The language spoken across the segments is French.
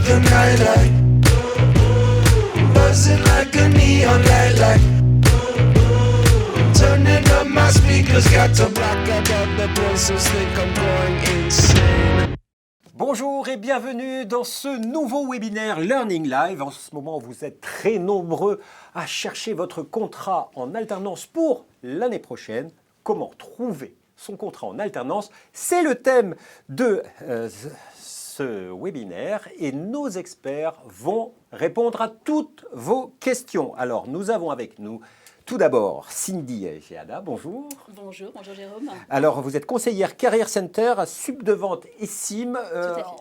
the nightlight, buzzing like a neon light. Turning up my speakers, got to block out all the voices, think I'm going insane. Bonjour et bienvenue dans ce nouveau webinaire Learning Live. En ce moment, vous êtes très nombreux à chercher votre contrat en alternance pour l'année prochaine. Comment trouver son contrat en alternance? C'est le thème de ce webinaire et nos experts vont répondre à toutes vos questions. Alors, nous avons avec nous tout d'abord Cindy Géada, bonjour. Bonjour Jérôme. Alors, vous êtes conseillère Career Center à Subdevante et SIM.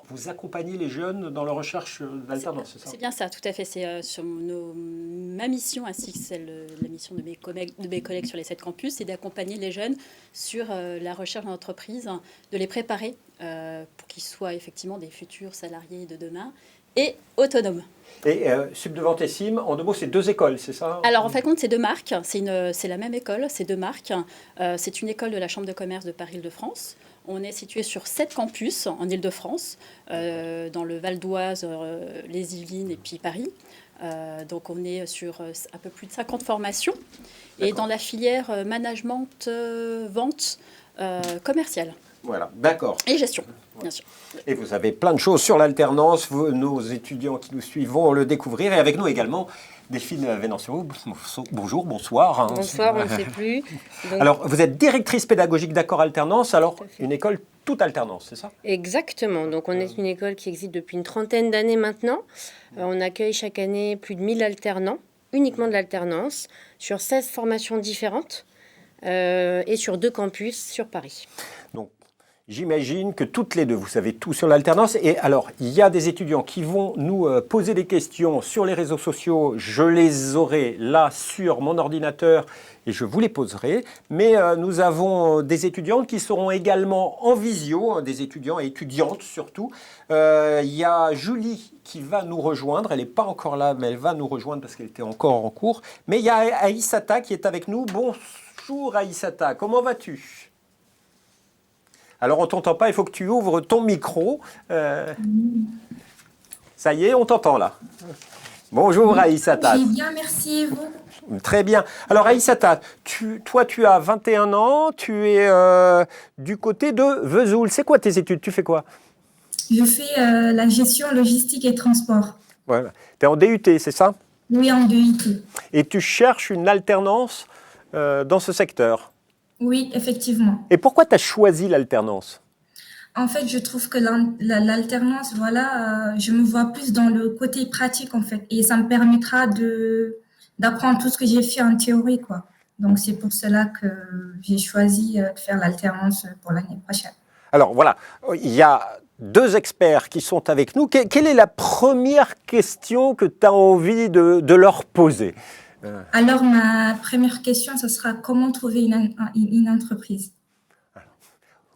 Vous accompagnez les jeunes dans leur recherche d'alternance, c'est ça? C'est bien ça, tout à fait. C'est sur ma mission, ainsi que celle, la mission de mes collègues sur les 7 campus, c'est d'accompagner les jeunes sur la recherche d'entreprise, de les préparer pour qu'ils soient effectivement des futurs salariés de demain et autonomes. Et Subdevante et SIM, en deux mots, c'est deux écoles, c'est ça? Alors, en fin de compte, c'est deux marques. C'est la même école, c'est deux marques. C'est une école de la Chambre de commerce de Paris-Île-de-France. On est situé sur 7 campus en Île-de-France, dans le Val d'Oise, les Yvelines et puis Paris. Donc, on est sur un peu plus de 50 formations. Et dans la filière management, vente, commerciale. Voilà, d'accord. Et gestion, bien sûr. Et vous avez plein de choses sur l'alternance. Nos étudiants qui nous suivent vont le découvrir. Et avec nous également, Delphine Venancio. Bonjour, bonsoir. Bonsoir, on ne sait plus. Donc, alors, vous êtes directrice pédagogique d'Accord Alternance. Alors, une école toute alternance, c'est ça? Exactement. Donc, on est une école qui existe depuis une trentaine d'années maintenant. On accueille chaque année plus de 1000 alternants, uniquement de l'alternance, sur 16 formations différentes et sur 2 campus sur Paris. Donc, j'imagine que toutes les deux, vous savez tout sur l'alternance. Et alors, il y a des étudiants qui vont nous poser des questions sur les réseaux sociaux. Je les aurai là sur mon ordinateur et je vous les poserai. Mais nous avons des étudiantes qui seront également en visio, des étudiants et étudiantes surtout. Il y a Julie qui va nous rejoindre. Elle n'est pas encore là, mais elle va nous rejoindre parce qu'elle était encore en cours. Mais il y a Aïssata qui est avec nous. Bonjour Aïssata, comment vas-tu ? Alors, on ne t'entend pas, il faut que tu ouvres ton micro. Ça y est, on t'entend là. Bonjour Aïssata. Très bien, merci et vous? Très bien. Alors Aïssata, toi tu as 21 ans, tu es du côté de Vesoul. C'est quoi tes études? Tu fais quoi? Je fais la gestion logistique et transport. Voilà. Tu es en DUT, c'est ça? Oui, en DUT. Et tu cherches une alternance dans ce secteur? Oui, effectivement. Et pourquoi tu as choisi l'alternance? En fait, je trouve que l'alternance, voilà, je me vois plus dans le côté pratique, en fait. Et ça me permettra d'apprendre tout ce que j'ai fait en théorie, quoi. Donc, c'est pour cela que j'ai choisi de faire l'alternance pour l'année prochaine. Alors, voilà, il y a 2 experts qui sont avec nous. Quelle est la première question que tu as envie de leur poser? Alors, ma première question, ce sera comment trouver une entreprise?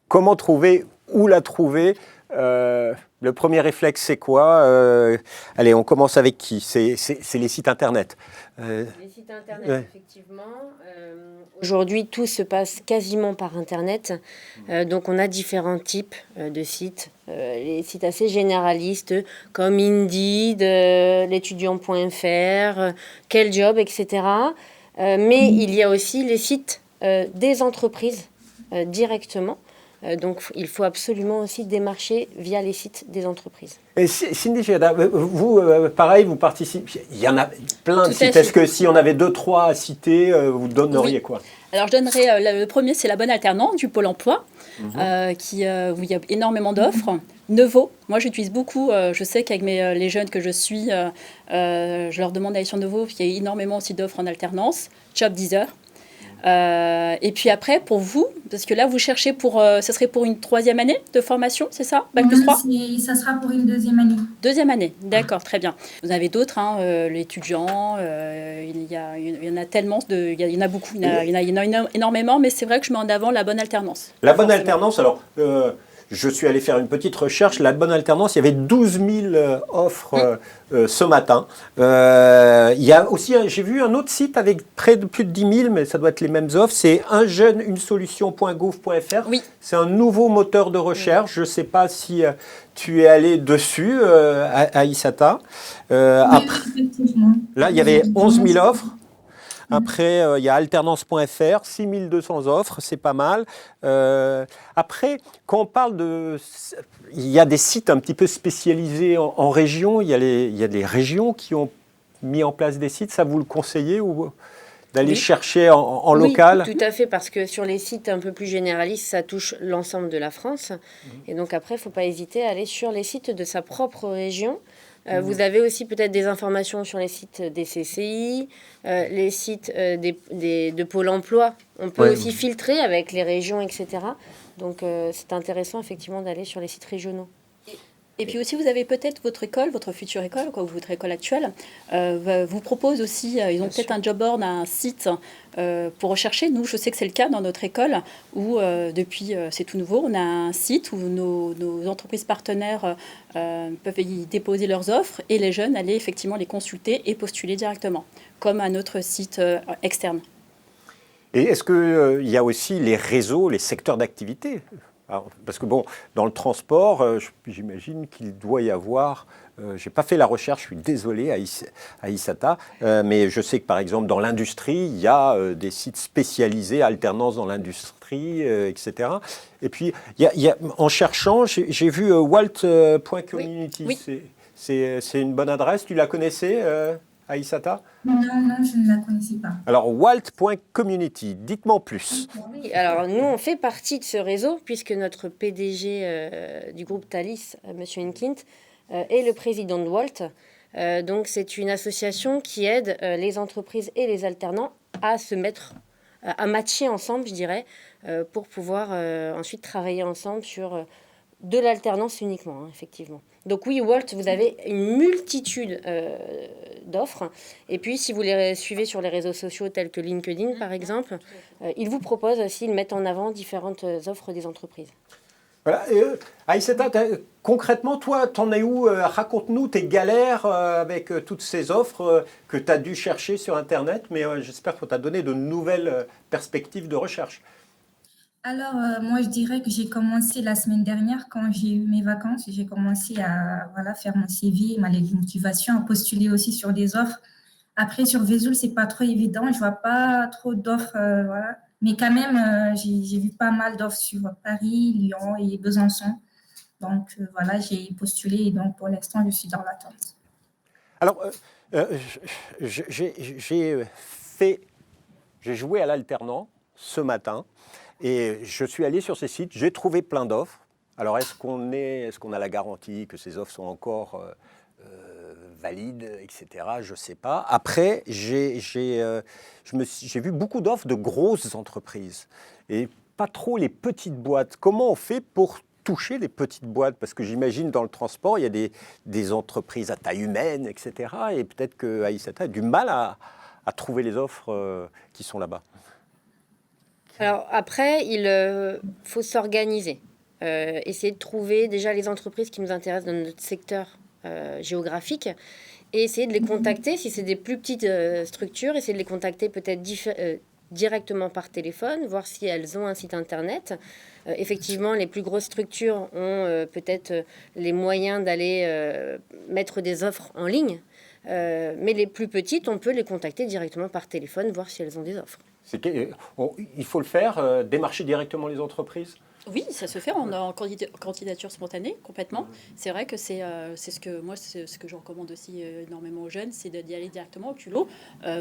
Comment trouver, où la trouver? Le premier réflexe, c'est quoi? Allez, on commence avec qui? C'est les sites Internet. Les sites Internet, effectivement. Aujourd'hui, tout se passe quasiment par Internet. Donc, on a différents types de sites. Les sites assez généralistes comme Indeed, l'étudiant.fr, Quel Job, etc. Mais il y a aussi les sites des entreprises directement. Donc, il faut absolument aussi démarcher via les sites des entreprises. Et Cindy Géada, vous, pareil, vous participez. Il y en a plein de sites. Est-ce que si on avait 2-3 à citer, vous donneriez quoi? Alors, je donnerai le premier, c'est la bonne alternance du Pôle emploi, où il y a énormément d'offres. Nevo, moi j'utilise beaucoup, je sais qu'avec les jeunes que je suis, je leur demande d'aller sur Nevo, il y a énormément aussi d'offres en alternance. Job Deezer. Et puis après, pour vous, parce que là, vous cherchez ce serait pour une 3e année de formation, c'est ça? Bac plus 3? Ça sera pour une 2e année. 2e année, d'accord, très bien. Vous avez d'autres, l'étudiant, il y en a tellement, il y en a beaucoup, il y en a énormément, mais c'est vrai que je mets en avant la bonne alternance. La bonne alternance, alors, je suis allé faire une petite recherche. La bonne alternance, il y avait 12 000 offres ce matin. Il y a aussi, j'ai vu un autre site avec près de plus de 10 000, mais ça doit être les mêmes offres. C'est unjeune-une-solution.gouv.fr. Oui. C'est un nouveau moteur de recherche. Je ne sais pas si tu es allé dessus, Aïssata. Après, Effectivement. là, il y avait 11 000 offres. Après, il y a alternance.fr, 6200 offres, c'est pas mal. Après, quand on parle de... Il y a des sites un petit peu spécialisés en région. Il y a des régions qui ont mis en place des sites. Ça, vous le conseillez ou d'aller Oui. chercher en Oui, local? tout à fait, parce que sur les sites un peu plus généralistes, ça touche l'ensemble de la France. Et donc après, il ne faut pas hésiter à aller sur les sites de sa propre région. Vous avez aussi peut-être des informations sur les sites des CCI, les sites de Pôle emploi. On peut Ouais. aussi filtrer avec les régions, etc. Donc c'est intéressant effectivement d'aller sur les sites régionaux. Et puis aussi, vous avez peut-être votre école, votre future école, quoi, ou votre école actuelle, vous propose aussi, ils ont Bien peut-être sûr. un job board, un site pour rechercher. Nous, je sais que c'est le cas dans notre école, où depuis, c'est tout nouveau, on a un site où nos entreprises partenaires peuvent y déposer leurs offres et les jeunes aller effectivement les consulter et postuler directement, comme un autre site externe. Et est-ce qu'il y a aussi les réseaux, les secteurs d'activité? Alors, parce que bon, dans le transport, j'imagine qu'il doit y avoir, je n'ai pas fait la recherche, je suis désolé Aïssata, mais je sais que par exemple dans l'industrie, il y a des sites spécialisés, alternance dans l'industrie, etc. Et puis, en cherchant, j'ai vu walt.community. Oui. C'est une bonne adresse, tu la connaissais Aïssata? Non, non, je ne la connaissais pas. Alors, walt.community, dites-moi en plus. Oui, alors nous, on fait partie de ce réseau, puisque notre PDG du groupe Thalys, Monsieur Inkint, est le président de Walt. Donc, c'est une association qui aide les entreprises et les alternants à se mettre, à matcher ensemble, je dirais, pour pouvoir ensuite travailler ensemble sur de l'alternance uniquement, hein, effectivement. Donc oui, Walt, vous avez une multitude d'offres. Et puis, si vous les suivez sur les réseaux sociaux tels que LinkedIn, par exemple, ils vous proposent aussi de mettre en avant différentes offres des entreprises. Voilà. Aïssata, concrètement, toi, t'en es où? Raconte-nous tes galères avec toutes ces offres que tu as dû chercher sur Internet, mais j'espère qu'on t'a donné de nouvelles perspectives de recherche. Alors, moi, je dirais que j'ai commencé la semaine dernière quand j'ai eu mes vacances. J'ai commencé à voilà, faire mon CV, ma lettre de motivation, à postuler aussi sur des offres. Après, sur Vesoul, c'est pas trop évident. Je vois pas trop d'offres, voilà. Mais quand même, j'ai vu pas mal d'offres sur Paris, Lyon et Besançon. Donc, voilà, j'ai postulé et donc, pour l'instant, je suis dans l'attente. Alors, j'ai joué à l'alternant ce matin et je suis allé sur ces sites, j'ai trouvé plein d'offres. Alors, est-ce qu'on a la garantie que ces offres sont encore valides, etc. Je ne sais pas. Après, j'ai vu beaucoup d'offres de grosses entreprises et pas trop les petites boîtes. Comment on fait pour toucher les petites boîtes? Parce que j'imagine dans le transport, il y a des entreprises à taille humaine, etc. Et peut-être que Aïssata a du mal à trouver les offres qui sont là-bas. Alors après, il faut s'organiser. Essayer de trouver déjà les entreprises qui nous intéressent dans notre secteur géographique et essayer de les contacter. Si c'est des plus petites structures, essayer de les contacter peut-être directement par téléphone, voir si elles ont un site internet. Effectivement, les plus grosses structures ont peut-être les moyens d'aller mettre des offres en ligne. Mais les plus petites, on peut les contacter directement par téléphone, voir si elles ont des offres. Il faut le faire, démarcher directement les entreprises. Oui, ça se fait en candidature spontanée, complètement. C'est vrai que c'est ce que je recommande aussi énormément aux jeunes, c'est d'y aller directement au culot,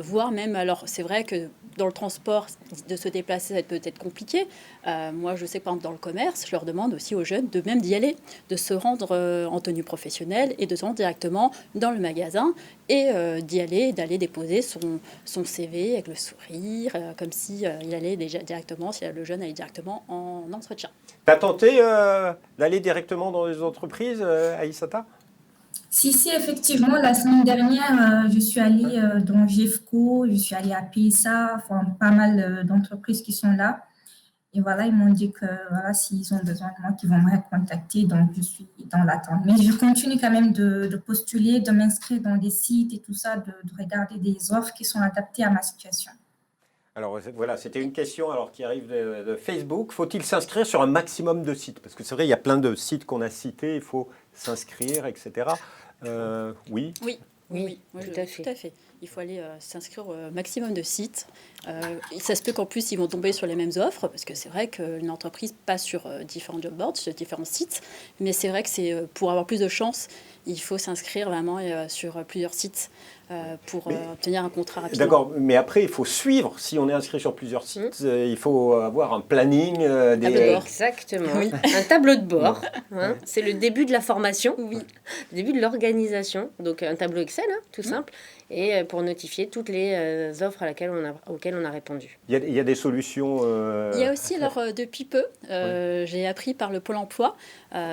voire même, alors c'est vrai que dans le transport, de se déplacer, ça peut être compliqué. Moi, je sais que par exemple dans le commerce, je leur demande aussi aux jeunes de même d'y aller, de se rendre en tenue professionnelle et de se rendre directement dans le magasin et d'y aller, d'aller déposer son CV avec le sourire, comme si il allait déjà directement, si le jeune allait directement en entretien. T'as tenté d'aller directement dans les entreprises, Aïssata? Si, effectivement, la semaine dernière, je suis allée dans GEFCO, je suis allée à PSA, enfin, pas mal d'entreprises qui sont là. Et voilà, ils m'ont dit que voilà, s'ils ont besoin de moi, qu'ils vont me recontacter. Donc, je suis dans l'attente. Mais je continue quand même de postuler, de m'inscrire dans des sites et tout ça, de regarder des offres qui sont adaptées à ma situation. Alors voilà, c'était une question alors, qui arrive de Facebook. Faut-il s'inscrire sur un maximum de sites? Parce que c'est vrai, il y a plein de sites qu'on a cités, il faut s'inscrire, etc. Oui. Oui, Oui, tout à fait. Tout à fait. Il faut aller s'inscrire au maximum de sites. Et ça se peut qu'en plus, ils vont tomber sur les mêmes offres, parce que c'est vrai qu'une entreprise passe sur différents job boards, sur différents sites. Mais c'est vrai que c'est pour avoir plus de chance, il faut s'inscrire vraiment sur plusieurs sites pour obtenir un contrat rapidement. D'accord, mais après, il faut suivre. Si on est inscrit sur plusieurs sites, il faut avoir un planning. Tableau de bord. Exactement. Oui. Un tableau de bord. Hein. C'est le début de la formation, Oui. le début de l'organisation. Donc un tableau Excel, hein, tout simple, et pour notifier toutes les offres auxquelles on a répondu. Il y a des solutions. Il y a aussi, alors depuis peu, j'ai appris par le Pôle emploi,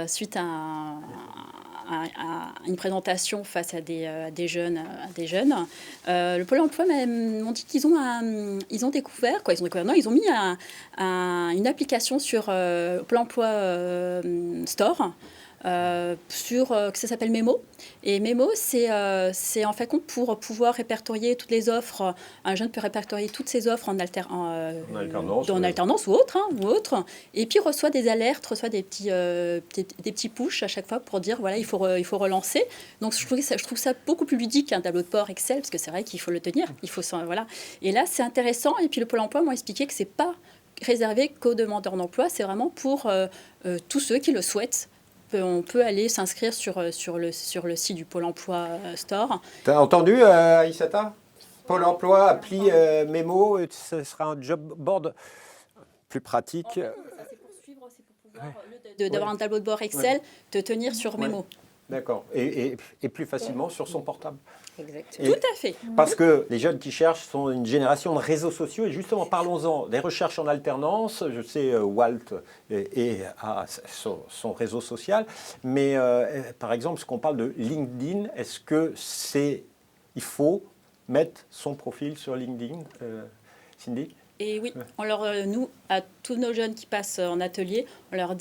suite à une présentation face à des jeunes, le Pôle emploi m'ont dit qu'ils ont, ils ont découvert, non, ils ont mis une application sur Pôle emploi Store. Que ça s'appelle Memo. Et Memo, c'est en fait compte pour pouvoir répertorier toutes les offres. Un jeune peut répertorier toutes ses offres en alternance ou autre. Et puis reçoit des alertes, reçoit des petits push à chaque fois pour dire voilà, il faut relancer. Donc je trouve ça beaucoup plus ludique qu'un tableau de bord Excel, parce que c'est vrai qu'il faut le tenir. Voilà. Et là, c'est intéressant. Et puis le Pôle emploi m'a expliqué que c'est pas réservé qu'aux demandeurs d'emploi, c'est vraiment pour tous ceux qui le souhaitent. On peut aller s'inscrire sur le site du Pôle emploi Store. Tu as entendu, Aïssata? Pôle emploi, appli Mémo, ce sera un job board plus pratique. Ça, c'est pour suivre, c'est pour pouvoir, au lieu d'avoir un tableau de bord Excel, te tenir sur Memo. D'accord. Et plus facilement sur son portable. Exactement. Tout à fait. Parce que les jeunes qui cherchent sont une génération de réseaux sociaux. Et justement, parlons-en des recherches en alternance. Je sais, Walt a son réseau social. Mais par exemple, ce qu'on parle de LinkedIn, est-ce que il faut mettre son profil sur LinkedIn, Cindy? Et oui, nous, à tous nos jeunes qui passent en atelier, on leur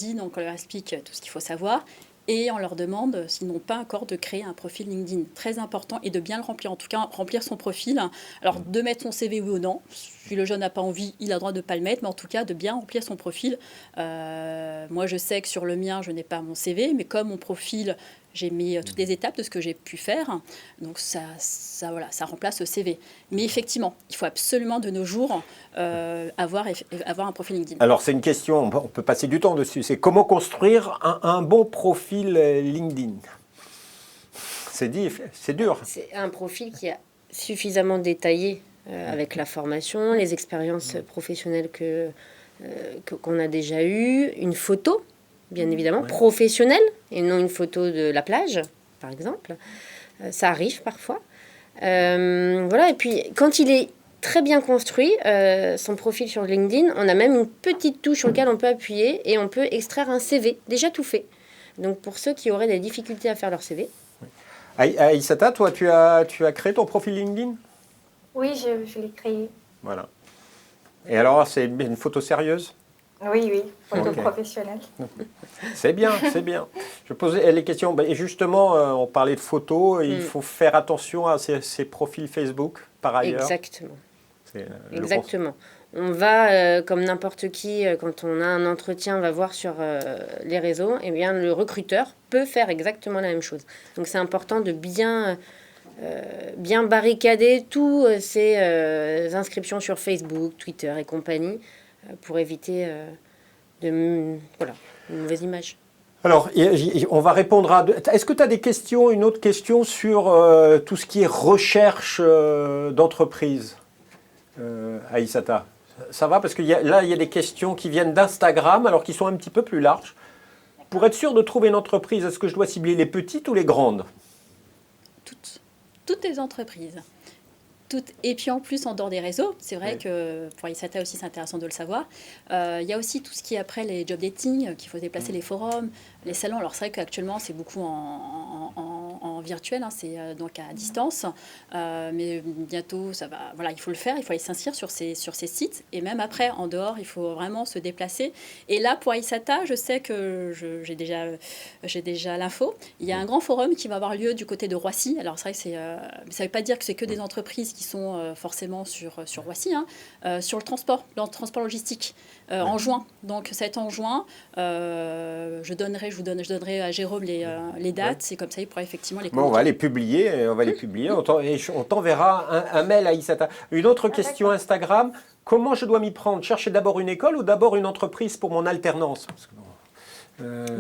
explique tout ce qu'il faut savoir. Et on leur demande, s'ils n'ont pas encore, de créer un profil LinkedIn. Très important, et de bien le remplir, en tout cas remplir son profil. Alors, de mettre son CV oui ou non. Si le jeune n'a pas envie, il a le droit de ne pas le mettre, mais en tout cas, de bien remplir son profil. Moi, je sais que sur le mien, je n'ai pas mon CV, mais comme mon profil, j'ai mis toutes les étapes de ce que j'ai pu faire. Donc, ça remplace le CV. Mais effectivement, il faut absolument, de nos jours, avoir un profil LinkedIn. Alors, c'est une question, on peut passer du temps dessus. C'est comment construire un bon profil LinkedIn? C'est dur. C'est un profil qui est suffisamment détaillé avec la formation, les expériences professionnelles qu'on a déjà eues, une photo, bien évidemment, professionnelle, et non une photo de la plage, par exemple. Ça arrive parfois. Voilà, et puis quand il est très bien construit, son profil sur LinkedIn, on a même une petite touche sur laquelle on peut appuyer et on peut extraire un CV déjà tout fait. Donc pour ceux qui auraient des difficultés à faire leur CV. Aïssata, toi, tu as créé ton profil LinkedIn? Oui, je l'ai créé. Voilà. Et alors, c'est une photo sérieuse? Oui, photo Ok. professionnelle. C'est bien, c'est bien. Je posais les questions. Et justement, on parlait de photos. Il faut faire attention à ces profils Facebook, par ailleurs. Exactement. C'est, Exactement. On va, comme n'importe qui, quand on a un entretien, va voir sur les réseaux, eh bien, le recruteur peut faire exactement la même chose. Donc, c'est important de bien barricader toutes ces inscriptions sur Facebook, Twitter et compagnie pour éviter une mauvaise image. Alors, on va répondre à... Est-ce que tu as une autre question sur tout ce qui est recherche d'entreprise, Aïssata? Ça va? Parce qu'il y a des questions qui viennent d'Instagram, alors qui sont un petit peu plus larges. Pour être sûr de trouver une entreprise, est-ce que je dois cibler les petites ou les grandes? Toutes les entreprises. Et puis en plus, en dehors des réseaux, c'est vrai que pour Aïssata aussi, c'est intéressant de le savoir. Il y a aussi tout ce qui est après les job dating, qu'il faut déplacer les forums, les salons. Alors c'est vrai qu'actuellement, c'est beaucoup en virtuel, hein, c'est donc à distance, mais bientôt, ça va, voilà, il faut le faire, il faut aller s'inscrire sur ces sites, et même après, en dehors, il faut vraiment se déplacer. Et là, pour Aïssata, je sais que j'ai déjà l'info. Il y a un grand forum qui va avoir lieu du côté de Roissy. Alors, c'est vrai que ça ne veut pas dire que c'est que des entreprises qui sont forcément sur Roissy, hein, sur le transport logistique, en juin. Donc, ça va être en juin. Je donnerai à Jérôme les dates. C'est comme ça, il pourra effectivement les Bon, on va les publier. On t'enverra un mail à Aïssata. Une autre question Instagram. Comment je dois m'y prendre? Chercher d'abord une école ou d'abord une entreprise pour mon alternance? Parce que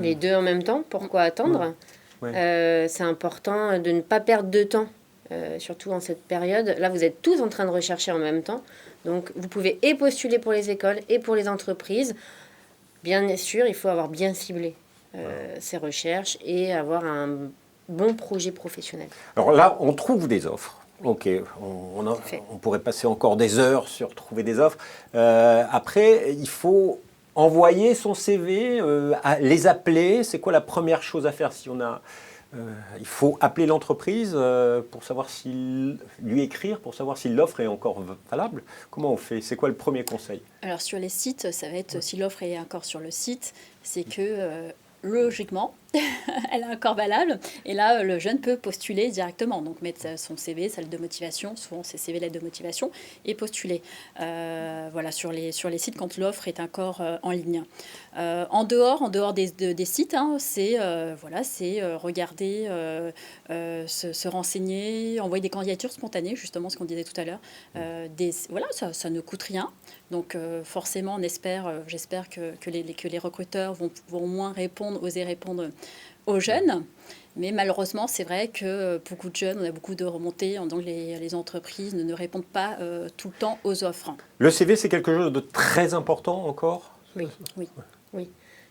Les deux en même temps, pourquoi attendre? C'est important de ne pas perdre de temps, surtout en cette période. Là, vous êtes tous en train de rechercher en même temps. Donc, vous pouvez et postuler pour les écoles et pour les entreprises. Bien sûr, il faut avoir bien ciblé ces recherches et avoir un bon projet professionnel. Alors là, on trouve des offres. Ok, on pourrait passer encore des heures sur trouver des offres. Après, il faut envoyer son CV, les appeler. C'est quoi la première chose à faire si on a... il faut appeler l'entreprise pour savoir lui écrire, pour savoir si l'offre est encore valable. Comment on fait? C'est quoi le premier conseil? Alors sur les sites, ça va être, si l'offre est encore sur le site, c'est que logiquement, elle est encore valable. Et là, le jeune peut postuler directement. Donc mettre son CV, sa lettre de motivation, souvent c'est CV, lettre de motivation, et postuler. Voilà, sur les sites quand l'offre est encore en ligne. En dehors des sites, hein, c'est regarder, se renseigner, envoyer des candidatures spontanées, justement ce qu'on disait tout à l'heure. Voilà, ça ne coûte rien. Donc forcément, j'espère que les recruteurs vont au moins oser répondre aux jeunes. Mais malheureusement, c'est vrai que beaucoup de jeunes, on a beaucoup de remontées, donc les entreprises ne répondent pas tout le temps aux offres. Le CV, c'est quelque chose de très important encore? Oui.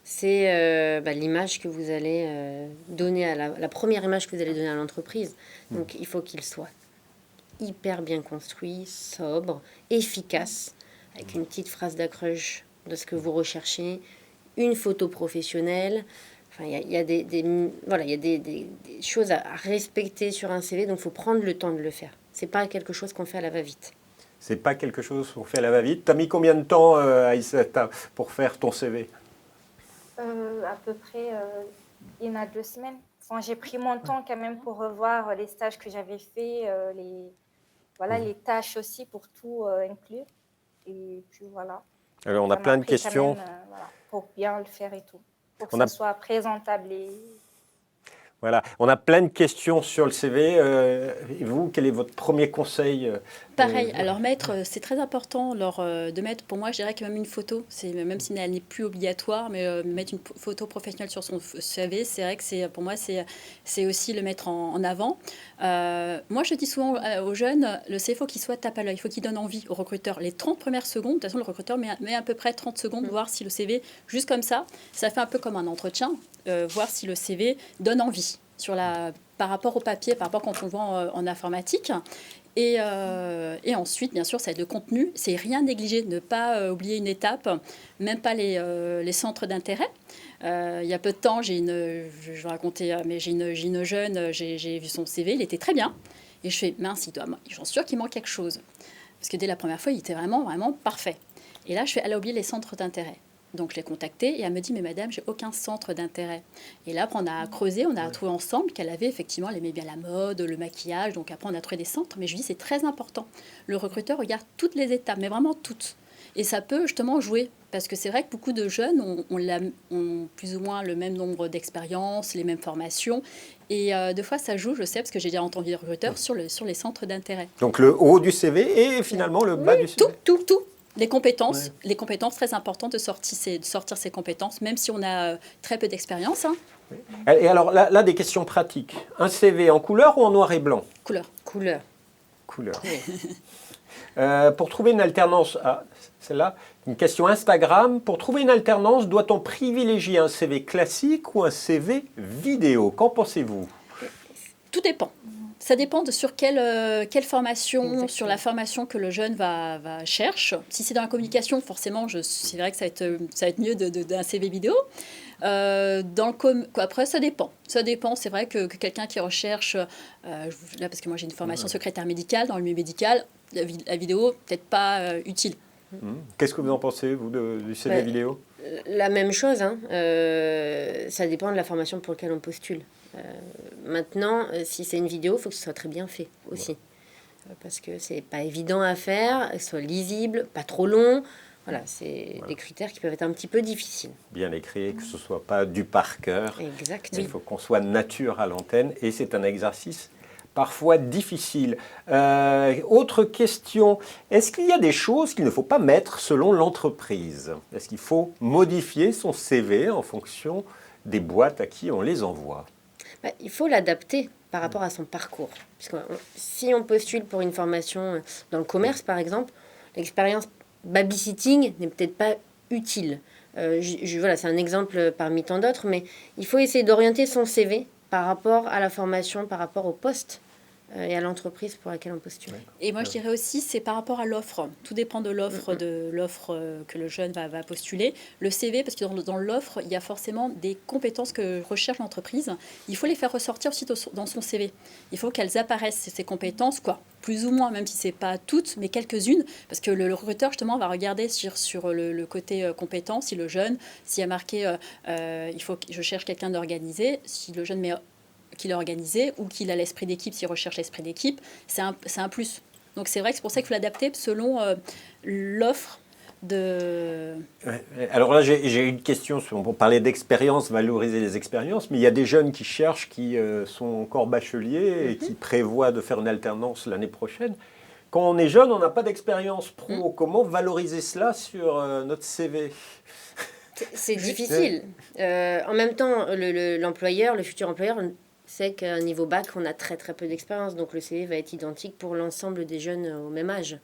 C'est l'image que vous allez donner à la première image que vous allez donner à l'entreprise. Donc, il faut qu'il soit hyper bien construit, sobre, efficace, avec une petite phrase d'accroche de ce que vous recherchez, une photo professionnelle. Enfin, il y a des choses à respecter sur un CV, donc il faut prendre le temps de le faire. C'est pas quelque chose qu'on fait à la va-vite. C'est pas quelque chose qu'on fait à la va-vite. T'as mis combien de temps, Aïssata, pour faire ton CV? À peu près, il y en a 2 semaines. Enfin, j'ai pris mon temps quand même pour revoir les stages que j'avais faits, les tâches aussi pour tout inclure. Et puis voilà. Alors, on a plein de questions. Pour bien le faire et tout. Pour que On ça a- soit présentable. Voilà, on a plein de questions sur le CV. Et vous, quel est votre premier conseil? Pareil, alors c'est très important de mettre, pour moi je dirais que même une photo, même si elle n'est plus obligatoire, mais mettre une photo professionnelle sur son CV, c'est vrai que pour moi c'est aussi le mettre en avant. Moi je dis souvent aux jeunes, le CV, il faut qu'il soit tape à l'œil, il faut qu'il donne envie au recruteur. Les 30 premières secondes, de toute façon le recruteur met à peu près 30 secondes, voir si le CV, juste comme ça fait un peu comme un entretien, voir si le CV donne envie par rapport au papier, par rapport quand on le voit en informatique. Et ensuite, bien sûr, ça va être le contenu. C'est rien négliger, ne pas oublier une étape, même pas les centres d'intérêt. Il y a peu de temps, je vais raconter, mais j'ai une jeune, j'ai vu son CV, il était très bien. Et je fais, mince, j'en suis sûre qu'il manque quelque chose. Parce que dès la première fois, il était vraiment, vraiment parfait. Et là, elle a oublié les centres d'intérêt. Donc, je l'ai contactée et elle me dit, mais madame, j'ai aucun centre d'intérêt. Et là, après, on a creusé, on a trouvé ensemble qu'elle avait effectivement, elle aimait bien la mode, le maquillage. Donc, après, on a trouvé des centres. Mais je lui dis, c'est très important. Le recruteur regarde toutes les étapes, mais vraiment toutes. Et ça peut justement jouer. Parce que c'est vrai que beaucoup de jeunes ont plus ou moins le même nombre d'expériences, les mêmes formations. Et deux fois, ça joue, je sais, parce que j'ai déjà entendu des recruteurs sur les centres d'intérêt. Donc, le haut du CV et finalement le bas du CV. Tout. Les compétences, très importantes de sortir ces compétences, même si on a très peu d'expérience. Hein. Et alors là, des questions pratiques. Un CV en couleur ou en noir et blanc? Couleur. Pour trouver une alternance, celle-là, une question Instagram. Pour trouver une alternance, doit-on privilégier un CV classique ou un CV vidéo? Qu'en pensez-vous? Tout dépend. Ça dépend sur quelle formation, exactement, sur la formation que le jeune va cherche. Si c'est dans la communication, forcément, c'est vrai que ça va être mieux d'un CV vidéo. Après, ça dépend. Ça dépend. C'est vrai que quelqu'un qui recherche, là, parce que moi j'ai une formation secrétaire médicale, dans le milieu médical, la vidéo, peut-être pas utile. Qu'est-ce que vous en pensez, vous, du CV vidéo? La même chose, hein. Ça dépend de la formation pour laquelle on postule. Maintenant, si c'est une vidéo, il faut que ce soit très bien fait aussi. Parce que c'est pas évident à faire, que ce soit lisible, pas trop long. Voilà, c'est des critères qui peuvent être un petit peu difficiles. Bien écrit, que ce ne soit pas du par cœur. Exactement. Il faut qu'on soit nature à l'antenne et c'est un exercice parfois difficile. Autre question, est-ce qu'il y a des choses qu'il ne faut pas mettre selon l'entreprise? Est-ce qu'il faut modifier son CV en fonction des boîtes à qui on les envoie? Il faut l'adapter par rapport à son parcours. Si on postule pour une formation dans le commerce, par exemple, l'expérience babysitting n'est peut-être pas utile. Voilà, c'est un exemple parmi tant d'autres, mais il faut essayer d'orienter son CV par rapport à la formation, par rapport au poste et à l'entreprise pour laquelle on postule. Et moi, je dirais aussi, c'est par rapport à l'offre. Tout dépend de l'offre que le jeune va postuler. Le CV, parce que dans l'offre, il y a forcément des compétences que recherche l'entreprise. Il faut les faire ressortir aussi dans son CV. Il faut qu'elles apparaissent, ces compétences, plus ou moins, même si ce n'est pas toutes, mais quelques-unes. Parce que le recruteur, justement, va regarder sur le côté compétence, si le jeune, s'il y a marqué je cherche quelqu'un d'organisé, si le jeune met qu'il est organisé ou qu'il a l'esprit d'équipe, s'il recherche l'esprit d'équipe, c'est un plus. Donc c'est vrai que c'est pour ça qu'il faut l'adapter selon l'offre de... Alors là, j'ai une question pour parler d'expérience, valoriser les expériences, mais il y a des jeunes qui cherchent, qui sont encore bacheliers et qui prévoient de faire une alternance l'année prochaine. Quand on est jeune, on n'a pas d'expérience pro. Comment valoriser cela sur notre CV? C'est difficile. En même temps, l'employeur, le futur employeur, sait qu'à un niveau bac, on a très très peu d'expérience. Donc le CV va être identique pour l'ensemble des jeunes au même âge.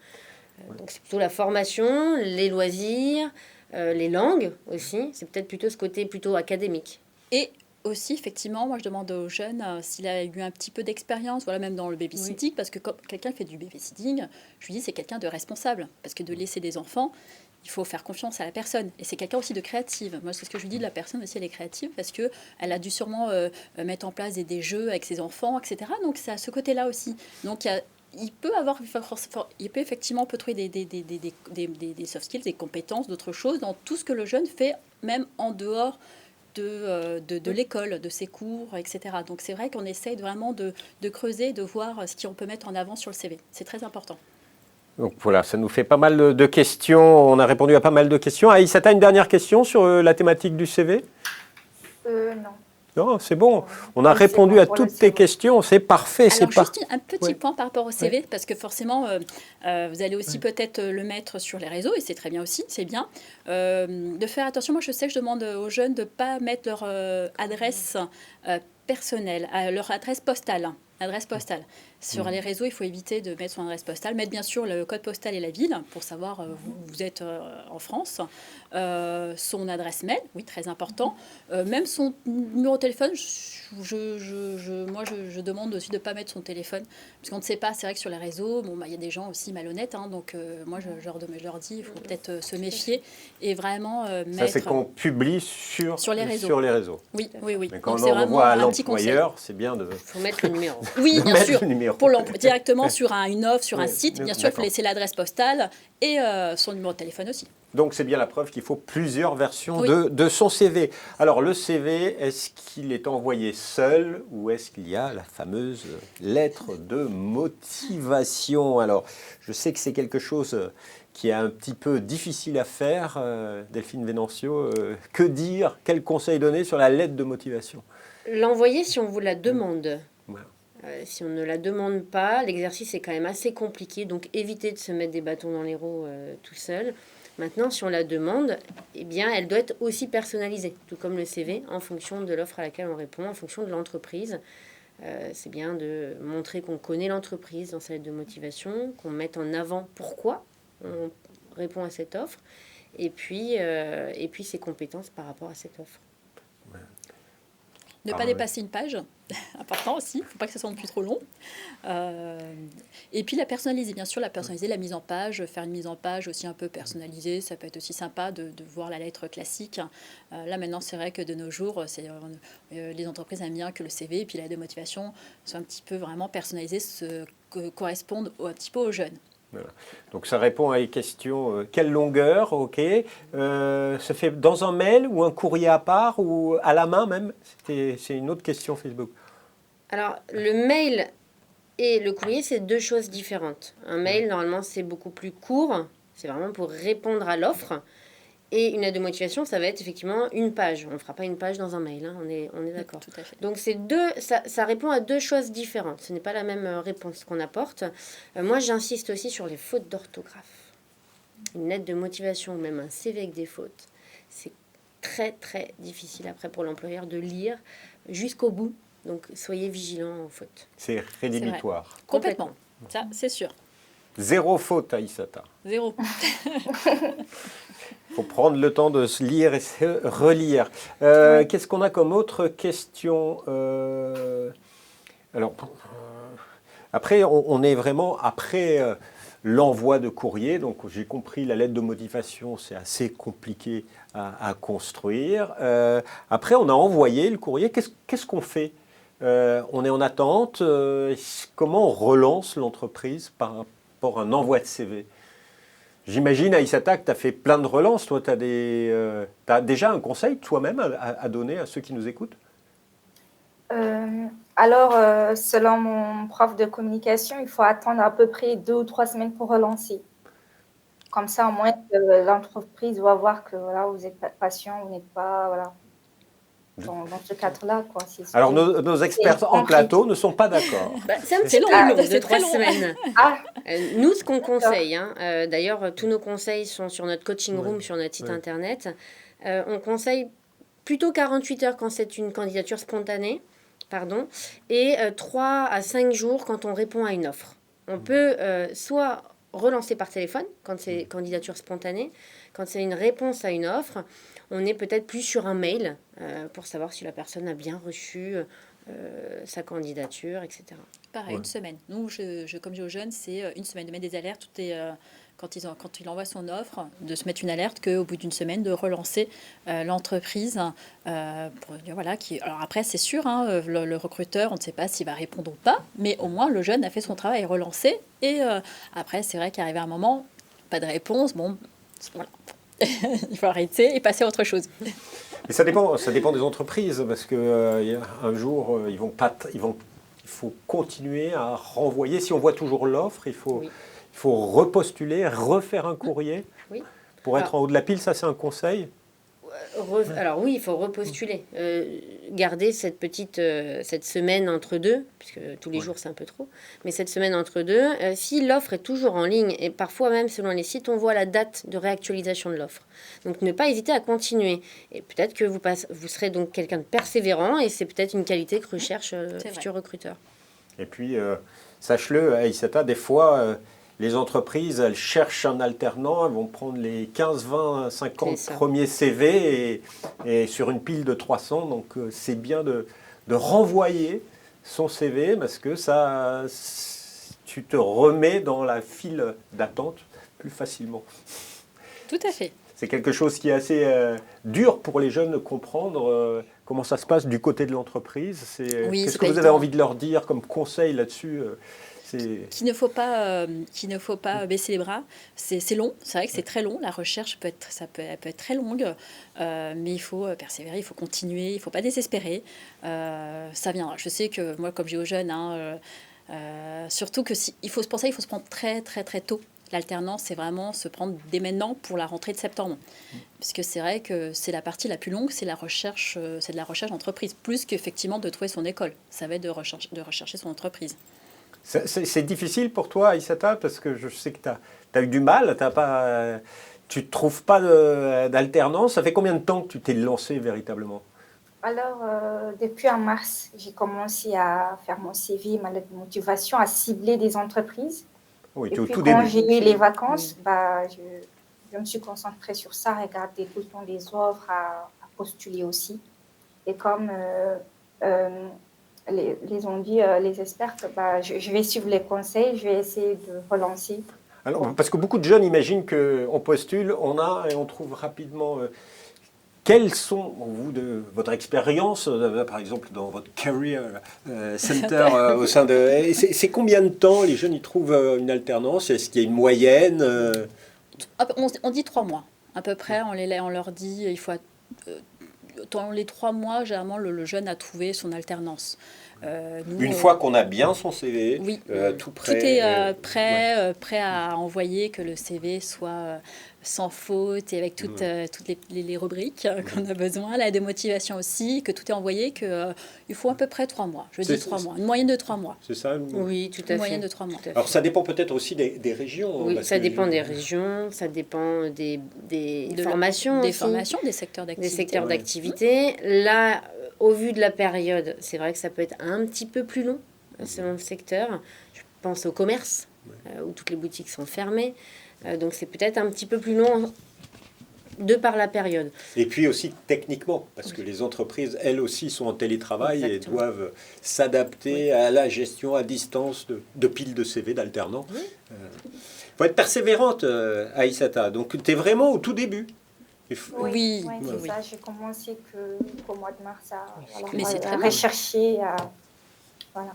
Donc c'est plutôt la formation, les loisirs, les langues aussi. C'est peut-être plutôt ce côté plutôt académique. Et aussi, effectivement, moi je demande aux jeunes s'il a eu un petit peu d'expérience, voilà, même dans le babysitting, parce que quand quelqu'un fait du babysitting, je lui dis c'est quelqu'un de responsable. Parce que de laisser des enfants, il faut faire confiance à la personne. Et c'est quelqu'un aussi de créative. Moi, c'est ce que je lui dis de la personne aussi, elle est créative parce qu'elle a dû sûrement mettre en place des jeux avec ses enfants, etc. Donc, c'est à ce côté-là aussi. Donc, il peut effectivement trouver des soft skills, des compétences, d'autres choses dans tout ce que le jeune fait, même en dehors de l'école, de ses cours, etc. Donc, c'est vrai qu'on essaye vraiment de creuser, de voir ce qu'on peut mettre en avant sur le CV. C'est très important. Donc voilà, ça nous fait pas mal de questions. On a répondu à pas mal de questions. Aïssa, tu as une dernière question sur la thématique du CV? Non. Non, c'est bon. On a répondu à toutes tes questions. C'est parfait. Alors, juste un petit point par rapport au CV, parce que forcément, vous allez aussi peut-être le mettre sur les réseaux, et c'est très bien aussi, c'est bien. De faire attention, moi je sais que je demande aux jeunes de ne pas mettre leur adresse personnelle, leur adresse postale. Sur les réseaux, il faut éviter de mettre son adresse postale. Mettre bien sûr le code postal et la ville pour savoir où vous êtes en France. Son adresse mail, oui, très important. Même son numéro de téléphone, moi je demande aussi de ne pas mettre son téléphone. Parce qu'on ne sait pas, c'est vrai que sur les réseaux, il y a des gens aussi malhonnêtes. Donc moi je leur dis, il faut peut-être se méfier et vraiment mettre... Ça, c'est qu'on publie sur les réseaux. Oui. Mais quand on envoie à l'employeur, c'est bien de... Il faut mettre le numéro. Oui, bien sûr. Pour directement sur une offre, sur un site, bien sûr, il faut laisser l'adresse postale et son numéro de téléphone aussi. Donc, c'est bien la preuve qu'il faut plusieurs versions de son CV. Alors, le CV, est-ce qu'il est envoyé seul ou est-ce qu'il y a la fameuse lettre de motivation? Alors, je sais que c'est quelque chose qui est un petit peu difficile à faire, Delphine Vénancio. Que dire? Quel conseil donner sur la lettre de motivation? L'envoyer si on vous la demande. Voilà. Si on ne la demande pas, l'exercice est quand même assez compliqué, donc évitez de se mettre des bâtons dans les roues tout seul. Maintenant, si on la demande, eh bien, elle doit être aussi personnalisée, tout comme le CV, en fonction de l'offre à laquelle on répond, en fonction de l'entreprise. C'est bien de montrer qu'on connaît l'entreprise dans sa lettre de motivation, qu'on mette en avant pourquoi on répond à cette offre, et puis ses compétences par rapport à cette offre. Ne pas dépasser une page, important aussi, il ne faut pas que ce soit non plus trop long. Et puis la personnaliser, bien sûr, la mise en page, faire une mise en page aussi un peu personnalisée, ça peut être aussi sympa de voir la lettre classique. Là maintenant, c'est vrai que de nos jours, les entreprises aiment bien que le CV et puis la lettre de motivation soit un petit peu vraiment personnalisée, correspondent un petit peu aux jeunes. Voilà. Donc ça répond à une question, quelle longueur, ok. Se fait dans un mail ou un courrier à part ou à la main même? C'est une autre question Facebook. Alors, le mail et le courrier, c'est deux choses différentes. Un mail, normalement, c'est beaucoup plus court. C'est vraiment pour répondre à l'offre. Et une lettre de motivation, ça va être effectivement une page. On ne fera pas une page dans un mail, hein, on est d'accord. Tout à fait. Donc, ça répond à deux choses différentes. Ce n'est pas la même réponse qu'on apporte. Moi, j'insiste aussi sur les fautes d'orthographe. Une lettre de motivation ou même un CV avec des fautes, c'est très, très difficile après pour l'employeur de lire jusqu'au bout. Donc, soyez vigilants aux fautes. C'est rédhibitoire. Complètement. Ça, c'est sûr. Zéro faute, Aïssata. Zéro. Il faut prendre le temps de se lire et se relire. Qu'est-ce qu'on a comme autre question? Alors, après, on est vraiment après l'envoi de courrier. Donc, j'ai compris, la lettre de motivation, c'est assez compliqué à construire. Après, on a envoyé le courrier. Qu'est-ce qu'on fait? On est en attente. Comment on relance l'entreprise par rapport à un envoi de CV? J'imagine, Aïssata, que tu as fait plein de relances. Toi, tu as déjà un conseil toi-même à donner à ceux qui nous écoutent? Alors, selon mon prof de communication, il faut attendre à peu près 2 ou 3 semaines pour relancer. Comme ça, au moins, l'entreprise va voir que voilà, vous êtes patient, vous n'êtes pas voilà, dans ce cadre-là. Alors, nos experts en plateau ne sont pas d'accord. C'est long, c'est très 2-3 long. semaines. Nous, ce qu'on conseille, d'ailleurs, tous nos conseils sont sur notre coaching room, sur notre site internet. On conseille plutôt 48 heures quand c'est une candidature spontanée, et 3 à 5 jours quand on répond à une offre. On peut soit relancer par téléphone quand c'est candidature spontanée, quand c'est une réponse à une offre, on est peut-être plus sur un mail pour savoir si la personne a bien reçu sa candidature, etc. Pareil, une semaine. Nous, comme je dis aux jeunes, c'est une semaine de mettre des alertes. Quand il envoie son offre, de se mettre une alerte qu'au bout d'une semaine, de relancer l'entreprise. Pour dire, voilà, alors après, c'est sûr, le recruteur, on ne sait pas s'il va répondre ou pas, mais au moins, le jeune a fait son travail, relancé. Et après, c'est vrai qu'arrivé à un moment, pas de réponse, bon, voilà. Il faut arrêter et passer à autre chose. Et ça dépend des entreprises, parce que un jour, il faut continuer à renvoyer. Si on voit toujours l'offre, il faut repostuler, refaire un courrier pour être en haut de la pile. Ça, c'est un conseil? Alors oui, il faut repostuler. Garder cette semaine entre deux, puisque tous les jours c'est un peu trop, mais cette semaine entre deux, si l'offre est toujours en ligne, et parfois même selon les sites, on voit la date de réactualisation de l'offre. Donc ne pas hésiter à continuer. Et peut-être que vous serez donc quelqu'un de persévérant, et c'est peut-être une qualité que recherche le futur recruteur. Et puis, sache-le, Aïssata, des fois... les entreprises, elles cherchent un alternant, elles vont prendre les 15, 20, 50 premiers CV et sur une pile de 300. Donc, c'est bien de renvoyer son CV parce que ça, tu te remets dans la file d'attente plus facilement. Tout à fait. C'est quelque chose qui est assez dur pour les jeunes de comprendre comment ça se passe du côté de l'entreprise. Qu'est-ce que vous avez envie de leur dire comme conseil là-dessus? Qu'il ne faut pas baisser les bras. C'est long, c'est vrai que c'est très long. La recherche peut être très longue, mais il faut persévérer, il faut continuer, il ne faut pas désespérer. Ça viendra. Je sais que moi, comme j'ai aux jeunes, surtout que il faut se prendre très très très tôt. L'alternance, c'est vraiment se prendre dès maintenant pour la rentrée de septembre. Parce que c'est vrai que c'est la partie la plus longue, c'est de la recherche d'entreprise, plus qu'effectivement de trouver son école. Ça va être de rechercher son entreprise. C'est difficile pour toi, Aïssata, parce que je sais que tu as eu du mal, tu ne trouves pas d'alternance. Ça fait combien de temps que tu t'es lancé véritablement? Alors, depuis en mars, j'ai commencé à faire mon CV, ma lettre de motivation, à cibler des entreprises. Oui, et puis tout quand début. j'ai eu les vacances, je me suis concentrée sur ça, regarder tout le temps les offres, à postuler aussi. Et comme les ont dit, les expertes, bah, je vais suivre les conseils, je vais essayer de relancer. Alors, parce que beaucoup de jeunes imaginent qu'on postule, on a et on trouve rapidement. Quelles sont, vous, de votre expérience, par exemple dans votre career center au sein de... C'est combien de temps les jeunes y trouvent une alternance? Est-ce qu'il y a une moyenne On dit 3 mois. À peu près, on leur dit, il faut... dans les 3 mois, généralement, le jeune a trouvé son alternance. Une fois qu'on a bien son CV, oui, tout prêt. Tout est prêt à envoyer, que le CV soit sans faute et avec toutes les rubriques qu'on a besoin, la démotivation aussi, que tout est envoyé, qu'il faut à peu près 3 mois. Je dis 3 mois, une moyenne de 3 mois. C'est ça Oui, tout à fait. Une moyenne de 3 mois. Alors ça dépend peut-être aussi des régions. Oui, ça dépend des régions, ça dépend des formations des aussi. Formations, des secteurs d'activité. Des secteurs d'activité. Là, au vu de la période, c'est vrai que ça peut être un petit peu plus long selon le secteur. Je pense au commerce, où toutes les boutiques sont fermées. Donc c'est peut-être un petit peu plus long de par la période. Et puis aussi techniquement, parce que les entreprises, elles aussi, sont en télétravail. Exactement. Et doivent s'adapter à la gestion à distance de piles de CV d'alternants. Il faut être persévérante, Aïssata. Donc tu es vraiment au tout début. Oui, c'est ça. J'ai commencé qu'au mois de mars à rechercher. Voilà.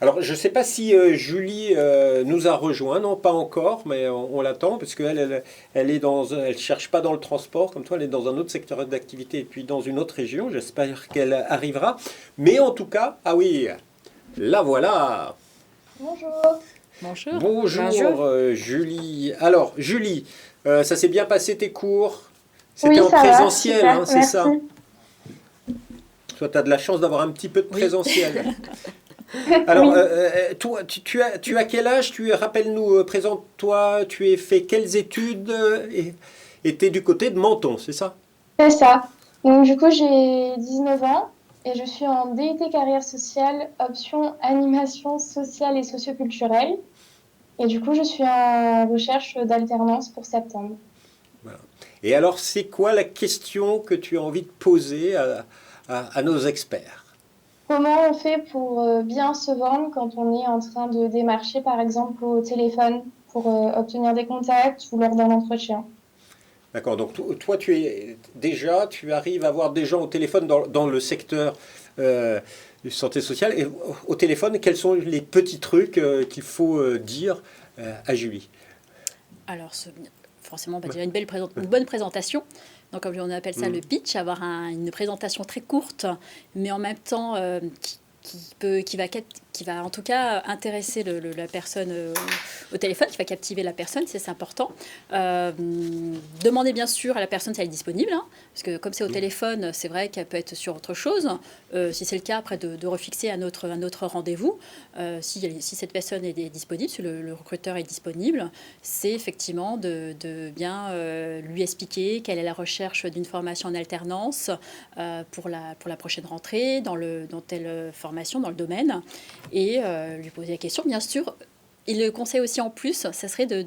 Alors, je ne sais pas si Julie nous a rejoint, non, pas encore, mais on l'attend, parce qu'elle elle cherche pas dans le transport, comme toi, elle est dans un autre secteur d'activité, et puis dans une autre région. J'espère qu'elle arrivera. Mais en tout cas, ah oui, la voilà. Bonjour. Bonjour. Julie. Alors, Julie, ça s'est bien passé tes cours? C'était en présentiel, va, c'est ça? Toi, tu as de la chance d'avoir un petit peu de présentiel. Alors, toi, tu as quel âge? Rappelle-nous, présente-toi, tu as fait quelles études et tu es du côté de Menton, c'est ça? C'est ça. Donc, du coup, j'ai 19 ans et je suis en DUT carrière sociale, option animation sociale et socioculturelle. Et du coup, je suis en recherche d'alternance pour septembre. Voilà. Et alors, c'est quoi la question que tu as envie de poser à nos experts? Comment on fait pour bien se vendre quand on est en train de démarcher, par exemple, au téléphone pour obtenir des contacts ou lors d'un entretien? D'accord, donc toi, tu arrives à avoir des gens au téléphone dans le secteur de santé sociale. Et au téléphone, quels sont les petits trucs qu'il faut dire à Julie? Alors, forcément, on va dire une bonne présentation. Donc, comme on appelle ça le pitch, avoir une présentation très courte, mais en même temps qui va en tout cas intéresser la personne au téléphone, qui va captiver la personne, c'est important. Demandez bien sûr à la personne si elle est disponible, hein, parce que comme c'est au téléphone, c'est vrai qu'elle peut être sur autre chose. Si c'est le cas, après de refixer un autre rendez-vous, si cette personne est disponible, si le recruteur est disponible, c'est effectivement de bien lui expliquer quelle est la recherche d'une formation en alternance pour la prochaine rentrée, dans telle formation, dans le domaine, et lui poser la question, bien sûr. Et le conseil aussi en plus, ça serait de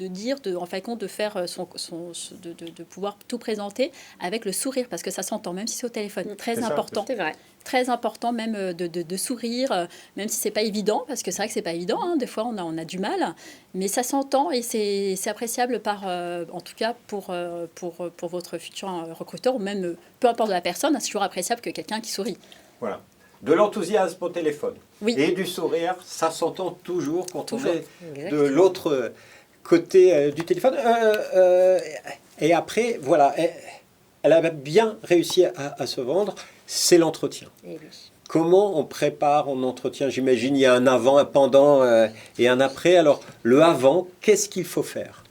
dire, en fin de compte, de faire de pouvoir tout présenter avec le sourire, parce que ça s'entend, même si c'est au téléphone. Très important. C'est vrai. Très important même de sourire, même si c'est pas évident, parce que c'est vrai que c'est pas évident, hein, des fois on a du mal, mais ça s'entend et c'est appréciable en tout cas pour votre futur recruteur, ou même peu importe la personne, c'est toujours appréciable que quelqu'un qui sourit. Voilà. De l'enthousiasme au téléphone. Oui. Et du sourire, ça s'entend toujours quand on est Exactement. de l'autre côté du téléphone. Et après, voilà, elle a bien réussi à se vendre, c'est l'entretien. Et oui. Comment on prépare un entretien? J'imagine il y a un avant, un pendant et un après. Alors, le avant, qu'est-ce qu'il faut faire?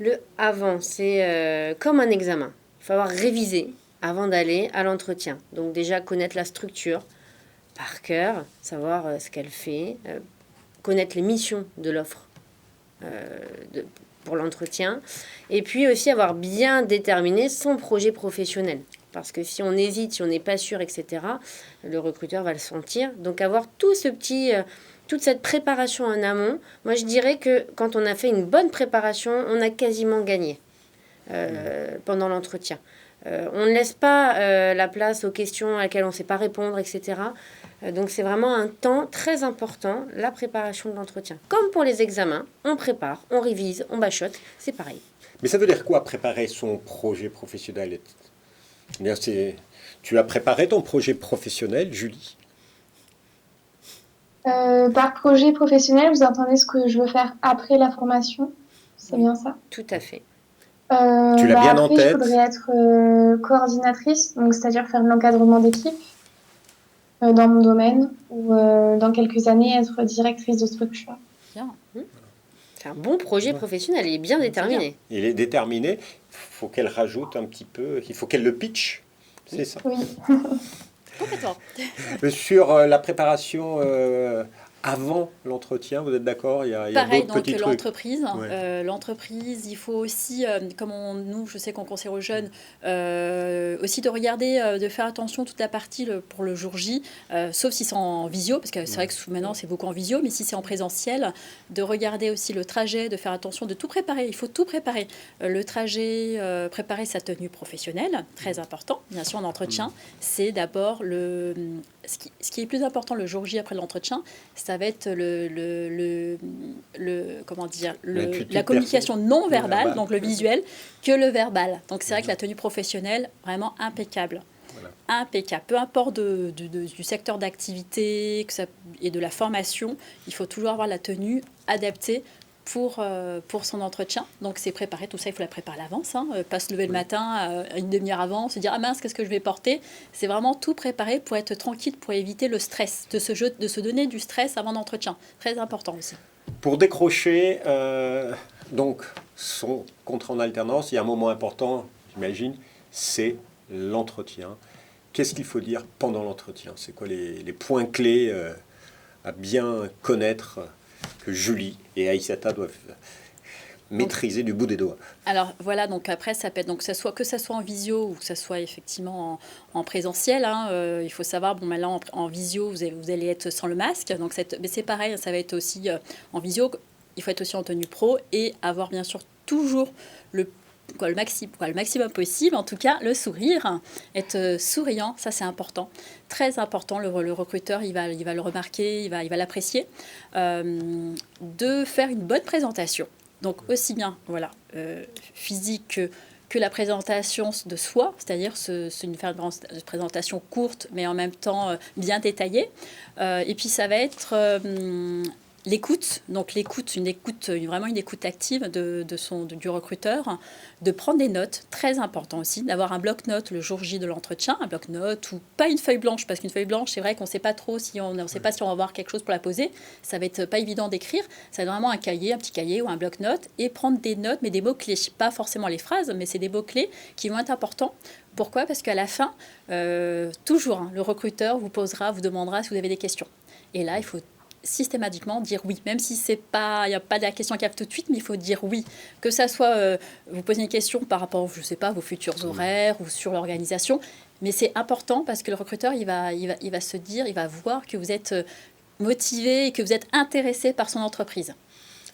Le avant, c'est comme un examen. Il faut avoir révisé avant d'aller à l'entretien. Donc déjà, connaître la structure par cœur, savoir ce qu'elle fait, connaître les missions de l'offre pour l'entretien, et puis aussi avoir bien déterminé son projet professionnel. Parce que si on hésite, si on n'est pas sûr, etc., le recruteur va le sentir. Donc avoir toute cette préparation en amont, moi je dirais que quand on a fait une bonne préparation, on a quasiment gagné pendant l'entretien. On ne laisse pas la place aux questions à laquelle on ne sait pas répondre, etc. Donc c'est vraiment un temps très important, la préparation de l'entretien. Comme pour les examens, on prépare, on révise, on bachote, c'est pareil. Mais ça veut dire quoi, préparer son projet professionnel? Tu as préparé ton projet professionnel, Julie? Par projet professionnel, vous entendez ce que je veux faire après la formation? C'est bien ça? Tout à fait. Tu l'as bien en après, tête? je voudrais être coordinatrice, donc c'est-à-dire faire de l'encadrement d'équipe dans mon domaine, ou dans quelques années être directrice de structure. C'est un bon projet professionnel, il est bien déterminé. Il est déterminé. Il faut qu'elle rajoute un petit peu. Il faut qu'elle le pitch. C'est ça. Oui. Complètement. Sur la préparation avant l'entretien, vous êtes d'accord? Il y a Pareil, d'autres donc petits trucs. l'entreprise, Ouais. l'entreprise, il faut aussi, nous, je sais qu'on conseille aux jeunes, aussi de regarder, de faire attention toute la partie pour le jour J, sauf si c'est en visio, parce que c'est vrai que maintenant c'est beaucoup en visio, mais si c'est en présentiel, de regarder aussi le trajet, de faire attention, de tout préparer. Il faut tout préparer. Le trajet, préparer sa tenue professionnelle, très important. Bien sûr, en entretien, c'est d'abord ce qui est plus important le jour J après l'entretien, ça va être comment dire, la communication non verbale, donc le visuel, que le verbal. Donc c'est vrai que la tenue professionnelle, vraiment impeccable. Voilà. Impeccable. Peu importe du secteur d'activité et de la formation, il faut toujours avoir la tenue adaptée pour son entretien. Donc c'est préparé, tout ça, il faut la préparer à l'avance. Pas se lever le matin, une demi-heure avant, se dire « Ah mince, qu'est-ce que je vais porter ?» C'est vraiment tout préparé pour être tranquille, pour éviter le stress, de se donner du stress avant l'entretien. Très important aussi. Pour décrocher donc son contrat en alternance, il y a un moment important, j'imagine, c'est l'entretien. Qu'est-ce qu'il faut dire pendant l'entretien? C'est quoi les points clés à bien connaître que Julie et Aïssata doivent maîtriser du bout des doigts? Alors voilà, donc après ça peut être donc que ça soit en visio ou que ça soit effectivement en présentiel. Il faut savoir, bon maintenant en visio vous allez être sans le masque, donc mais c'est pareil, ça va être aussi en visio. Il faut être aussi en tenue pro et avoir bien sûr toujours le maximum possible, en tout cas le sourire, être souriant, ça c'est important, très important. Le recruteur il va le remarquer, il va l'apprécier. De faire une bonne présentation, donc aussi bien physique que la présentation de soi, c'est-à-dire c'est une présentation courte mais en même temps bien détaillée. Et puis ça va être l'écoute, donc vraiment une écoute active du recruteur, de prendre des notes, très important aussi, d'avoir un bloc-notes le jour J de l'entretien, un bloc-notes ou pas une feuille blanche, parce qu'une feuille blanche, c'est vrai qu'on ne sait pas trop si on va avoir quelque chose pour la poser, ça va être pas évident d'écrire, ça va être vraiment un petit cahier ou un bloc-notes, et prendre des notes, mais des mots-clés, pas forcément les phrases, mais c'est des mots-clés qui vont être importants. Pourquoi? Parce qu'à la fin, toujours, le recruteur vous demandera si vous avez des questions. Et là, il faut systématiquement dire oui, même si il n'y a pas de la question qui arrive tout de suite, mais il faut dire oui. Que ça soit, vous posez une question par rapport, je sais pas, vos futurs horaires ou sur l'organisation, mais c'est important parce que le recruteur, il va se dire, il va voir que vous êtes motivé et que vous êtes intéressé par son entreprise.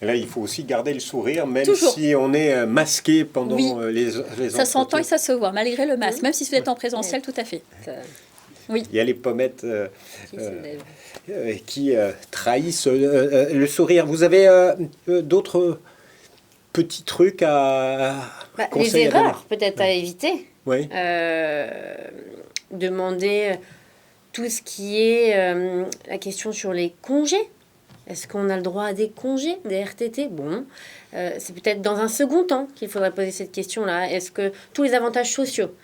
Et là, il faut aussi garder le sourire, même toujours. si on est masqué pendant les entretiens. Ça s'entend et ça se voit, malgré le masque, même si vous êtes en présentiel, tout à fait. Oui. Il y a les pommettes qui trahissent le sourire. Vous avez d'autres petits trucs à conseiller? Les erreurs, peut-être, à éviter. Oui. Demander tout ce qui est la question sur les congés. Est-ce qu'on a le droit à des congés, des RTT? Bon, c'est peut-être dans un second temps qu'il faudrait poser cette question-là. Est-ce que tous les avantages sociaux,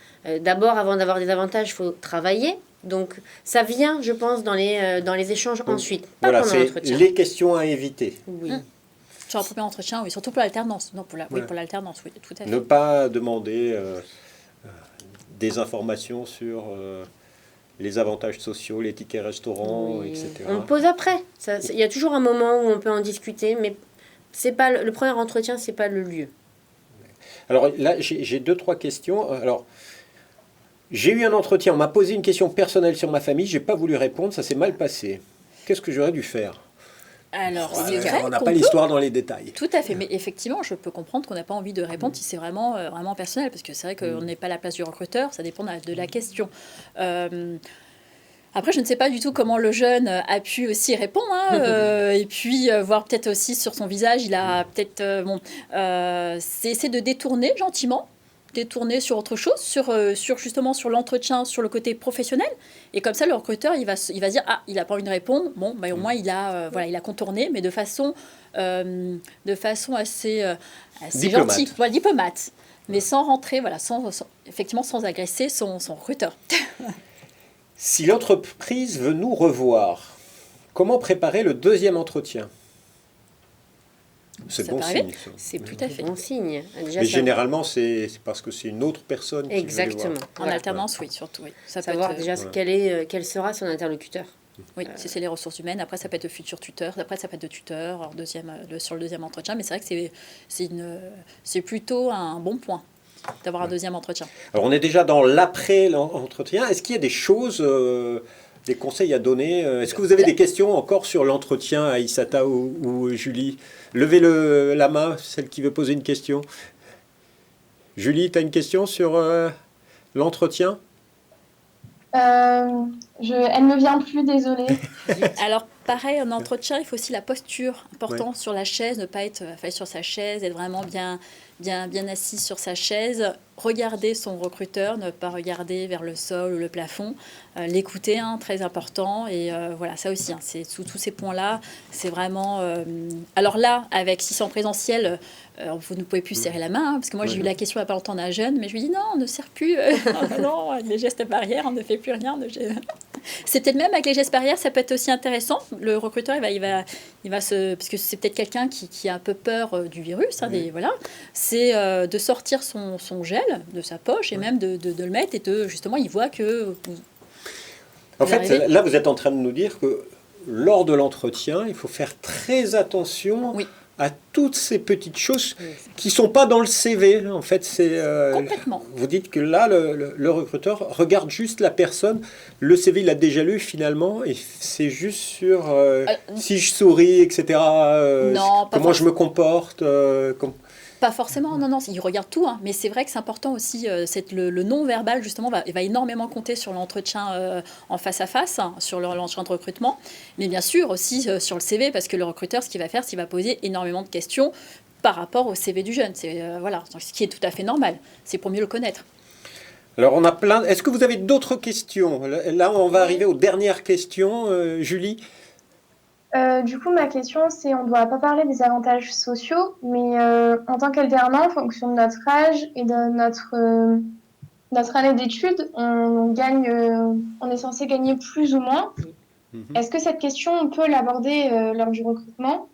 d'abord, avant d'avoir des avantages, il faut travailler. Donc, ça vient, je pense, dans les échanges ensuite, pas pendant l'entretien. Les questions à éviter. Oui. Sur un premier entretien, oui, surtout pour l'alternance. Non, pour l'alternance, oui, tout à fait. Ne pas demander des informations sur les avantages sociaux, les tickets restaurants, Oui. etc. On le pose après. Il y a toujours un moment où on peut en discuter, mais c'est pas le premier entretien, c'est pas le lieu. Alors là, j'ai 2-3 questions. Alors, j'ai eu un entretien, on m'a posé une question personnelle sur ma famille, j'ai pas voulu répondre, ça s'est mal passé. Qu'est-ce que j'aurais dû faire? Alors, Ouais, c'est vrai on n'a qu'on pas peut. l'histoire dans les détails. Tout à fait, mais effectivement, je peux comprendre qu'on n'a pas envie de répondre si c'est vraiment, vraiment personnel, parce que c'est vrai qu'on n'est pas à la place du recruteur, ça dépend de la question. Après, je ne sais pas du tout comment le jeune a pu aussi répondre, hein, et puis voir peut-être aussi sur son visage, il a peut-être, c'est essayer de détourner gentiment, détourner sur autre chose, sur justement sur l'entretien, sur le côté professionnel, et comme ça, le recruteur, il va se dire, ah, il n'a pas envie de répondre, bon, bah, au moins il a, voilà, il a contourné, mais de façon assez Diplomate. gentille, voilà, diplomate, mais sans rentrer, voilà, effectivement, sans agresser son recruteur. Si l'entreprise veut nous revoir, comment préparer le deuxième entretien? C'est Ça bon peut signe. arriver. Ça. C'est Tout plutôt à fait. bon signe. Déjà, Mais ça- généralement, c'est parce que c'est une autre personne qui veut les Exactement. voir. En Voilà. alternance, oui, surtout, oui. Ça peut Savoir être, déjà quel sera son interlocuteur. oui, si c'est les ressources humaines. Après, ça peut être le futur tuteur. Après, ça peut être le tuteur sur le deuxième entretien. Mais c'est vrai que c'est plutôt un bon point d'avoir un deuxième entretien. Alors, on est déjà dans l'après-entretien. Est-ce qu'il y a des choses, des conseils à donner? Est-ce que vous avez des questions encore sur l'entretien, Aïssata ou Julie? Levez la main, celle qui veut poser une question. Julie, tu as une question sur l'entretien? Elle me vient plus, désolée. Alors, pareil, en entretien, il faut aussi la posture. Important sur la chaise, ne pas être sur sa chaise, être vraiment bien assis sur sa chaise. Regarder son recruteur, ne pas regarder vers le sol ou le plafond. L'écouter, hein, très important. Et voilà, ça aussi, hein, c'est sous tous ces points-là, c'est vraiment... alors là, si c'est en présentiel, vous ne pouvez plus serrer la main, hein, parce que moi, j'ai eu la question il n'y a pas longtemps d'un jeune, mais je lui dis non, on ne serre plus. Non, les gestes barrières, on ne fait plus rien. C'est peut-être même avec les gestes barrières, ça peut être aussi intéressant. Le recruteur, il va parce que c'est peut-être quelqu'un qui a un peu peur du virus, hein, voilà. C'est de sortir son gel de sa poche et même de le mettre et justement, il voit que... En Vous fait, arrivez là, vous êtes en train de nous dire que lors de l'entretien, il faut faire très attention Oui. à toutes ces petites choses qui ne sont pas dans le CV. En fait, c'est Complètement. vous dites que là, le recruteur regarde juste la personne. Le CV, il a déjà lu finalement, et c'est juste sur si je souris, etc. Non, pas comment je me comporte. Pas forcément, non, il regarde tout, hein, mais c'est vrai que c'est important aussi, le non-verbal, justement, va énormément compter sur l'entretien en face à face, hein, sur l'entretien de recrutement, mais bien sûr aussi sur le CV, parce que le recruteur, ce qu'il va faire, c'est qu'il va poser énormément de questions par rapport au CV du jeune, voilà, ce qui est tout à fait normal, c'est pour mieux le connaître. Alors, on a plein. Est-ce que vous avez d'autres questions? Là, on va arriver aux dernières questions. Julie? Du coup, ma question, c'est, on ne doit pas parler des avantages sociaux, mais en tant qu'alternant, en fonction de notre âge et de notre année d'études, on est censé gagner plus ou moins. Est-ce que cette question, on peut l'aborder lors du recrutement?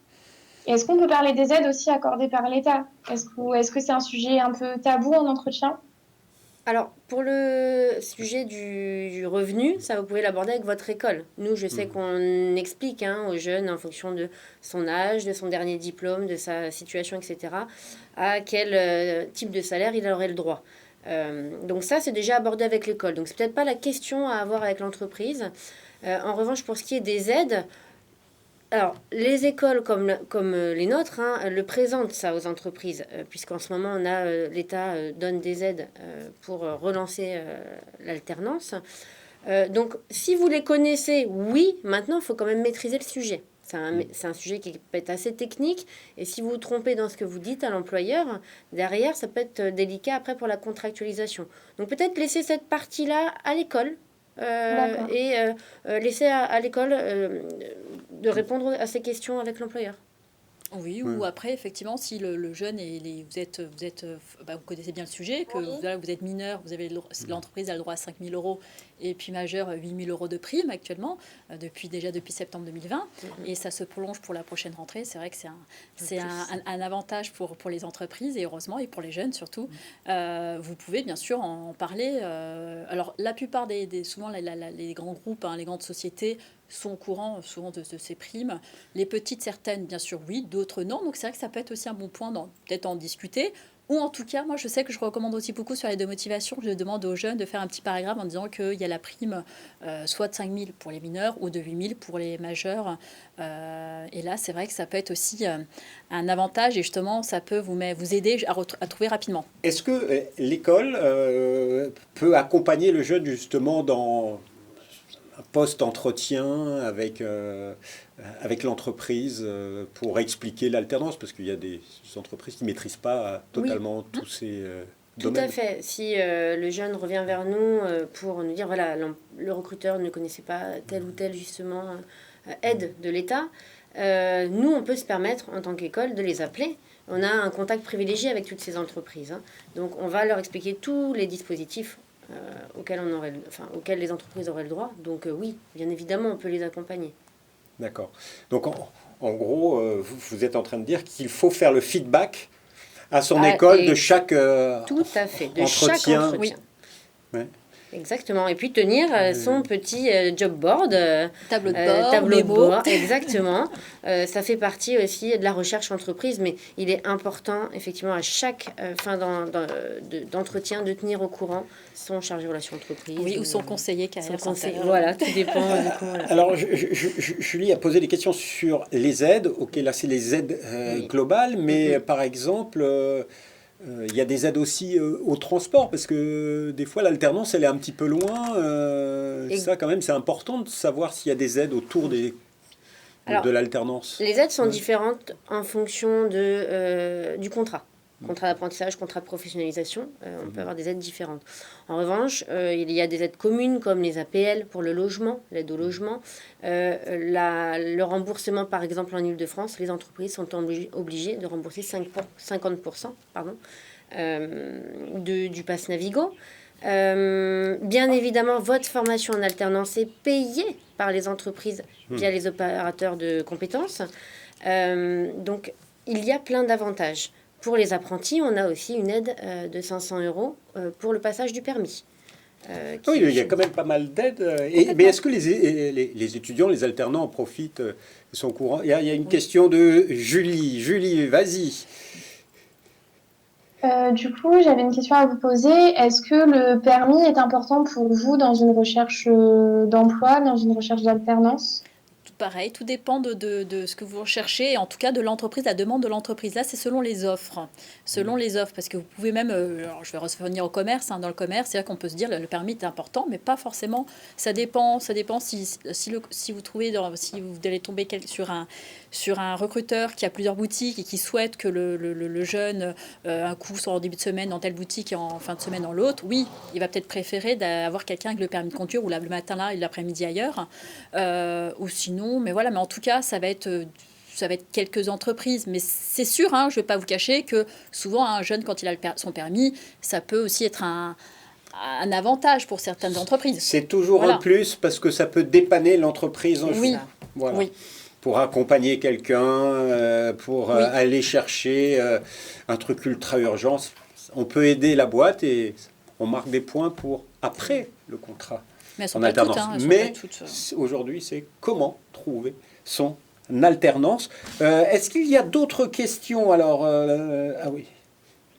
Et est-ce qu'on peut parler des aides aussi accordées par l'État? Est-ce que c'est un sujet un peu tabou en entretien? Alors, pour le sujet du revenu, ça, vous pouvez l'aborder avec votre école. Nous, je sais qu'on explique aux jeunes, en fonction de son âge, de son dernier diplôme, de sa situation, etc., à quel type de salaire il aurait le droit. Donc ça, c'est déjà abordé avec l'école. Donc, c'est peut-être pas la question à avoir avec l'entreprise. En revanche, pour ce qui est des aides, alors, les écoles comme les nôtres le présentent ça aux entreprises, puisqu'en ce moment, l'État donne des aides pour relancer l'alternance. Donc, si vous les connaissez, oui, maintenant, il faut quand même maîtriser le sujet. C'est un sujet qui peut être assez technique, et si vous vous trompez dans ce que vous dites à l'employeur, derrière, ça peut être délicat après pour la contractualisation. Donc, peut-être laisser cette partie-là à l'école. Et laisser à l'école de répondre à ces questions avec l'employeur. Oui, ou après, effectivement, si le jeune, vous connaissez bien le sujet, que vous êtes mineur, l'entreprise a le droit à 5 000 euros, et puis majeur, 8 000 euros de prime actuellement, depuis septembre 2020, et ça se prolonge pour la prochaine rentrée. C'est vrai que c'est un avantage pour les entreprises, et heureusement, et pour les jeunes surtout. Vous pouvez bien sûr en parler. Alors, la plupart souvent, les grands groupes, les grandes sociétés, sont au courant souvent de ces primes. Les petites, certaines, bien sûr, oui, d'autres non. Donc, c'est vrai que ça peut être aussi un bon point peut-être en discuter, Ou en tout cas, moi, je sais que je recommande aussi beaucoup sur les de motivation. Je demande aux jeunes de faire un petit paragraphe en disant qu'il y a la prime soit de 5 000 pour les mineurs ou de 8 000 pour les majeurs. Et là, c'est vrai que ça peut être aussi un avantage et justement, ça peut vous aider à trouver rapidement. Est-ce que l'école peut accompagner le jeune justement dans un post-entretien avec l'entreprise pour expliquer l'alternance? Parce qu'il y a des entreprises qui ne maîtrisent pas totalement tous ces Tout domaines. à fait. Si le jeune revient vers nous pour nous dire, voilà, le recruteur ne connaissait pas telle ou telle, justement, aide de l'État, nous, on peut se permettre, en tant qu'école, de les appeler. On a un contact privilégié avec toutes ces entreprises. Donc, on va leur expliquer tous les dispositifs auxquels les entreprises auraient le droit. Donc, oui, bien évidemment, on peut les accompagner. D'accord. Donc, en gros, vous êtes en train de dire qu'il faut faire le feedback à son école de chaque tout à fait, de entretien. chaque entretien. Oui. Ouais. Exactement. Et puis tenir son petit job board, Tableau de bord, tableau de mémo. bord, exactement. Ça fait partie aussi de la recherche entreprise, mais il est important, effectivement, à chaque fin d'entretien, de tenir au courant son chargé de relations entreprises. Oui, ou son conseiller carrière. Son conseil. Voilà, tout dépend. Du coup, voilà. Alors, Julie a posé des questions sur les aides. Ok, là, c'est les aides globales, mais par exemple, il y a des aides aussi au transport, parce que des fois, l'alternance, elle est un petit peu loin. Ça, quand même, c'est important de savoir s'il y a des aides autour de l'alternance. Les aides sont différentes en fonction du contrat. Contrat d'apprentissage, contrat de professionnalisation, on peut avoir des aides différentes. En revanche, il y a des aides communes comme les APL pour le logement, l'aide au logement. Le remboursement, par exemple, en Ile-de-France, les entreprises sont obligées de rembourser 50% du pass Navigo. Bien évidemment, votre formation en alternance est payée par les entreprises via les opérateurs de compétences. Donc, il y a plein d'avantages. Pour les apprentis, on a aussi une aide de 500 € pour le passage du permis. Oui, il y a quand même pas mal d'aides. Mais est-ce que les étudiants, les alternants en profitent, sont au courant? Il y a une question de Julie. Julie, vas-y. Du coup, j'avais une question à vous poser. Est-ce que le permis est important pour vous dans une recherche d'emploi, dans une recherche d'alternance? Pareil, tout dépend de ce que vous recherchez, et en tout cas de l'entreprise, la demande de l'entreprise. Là, c'est selon les offres. Selon les offres, parce que vous pouvez même, alors je vais revenir au commerce, dans le commerce, c'est vrai qu'on peut se dire le permis est important, mais pas forcément. Ça dépend si vous trouvez, si vous allez tomber sur un recruteur qui a plusieurs boutiques et qui souhaite que le jeune, un coup, soit en début de semaine dans telle boutique et en fin de semaine dans l'autre, oui, il va peut-être préférer d'avoir quelqu'un avec le permis de conduire ou le matin là et l'après-midi ailleurs. Ou sinon, mais voilà, mais en tout cas, ça va être quelques entreprises. Mais c'est sûr, je ne vais pas vous cacher que souvent, un jeune, quand il a son permis, ça peut aussi être un avantage pour certaines entreprises. C'est toujours un plus parce que ça peut dépanner l'entreprise en Oui. Voilà. Oui. Pour accompagner quelqu'un, pour aller chercher un truc ultra urgent. On peut aider la boîte et on marque des points pour après le contrat. Mais elles sont en pas alternance. toutes, Mais toutes. aujourd'hui, c'est comment trouver son alternance. Est-ce qu'il y a d'autres questions? Alors, ah oui.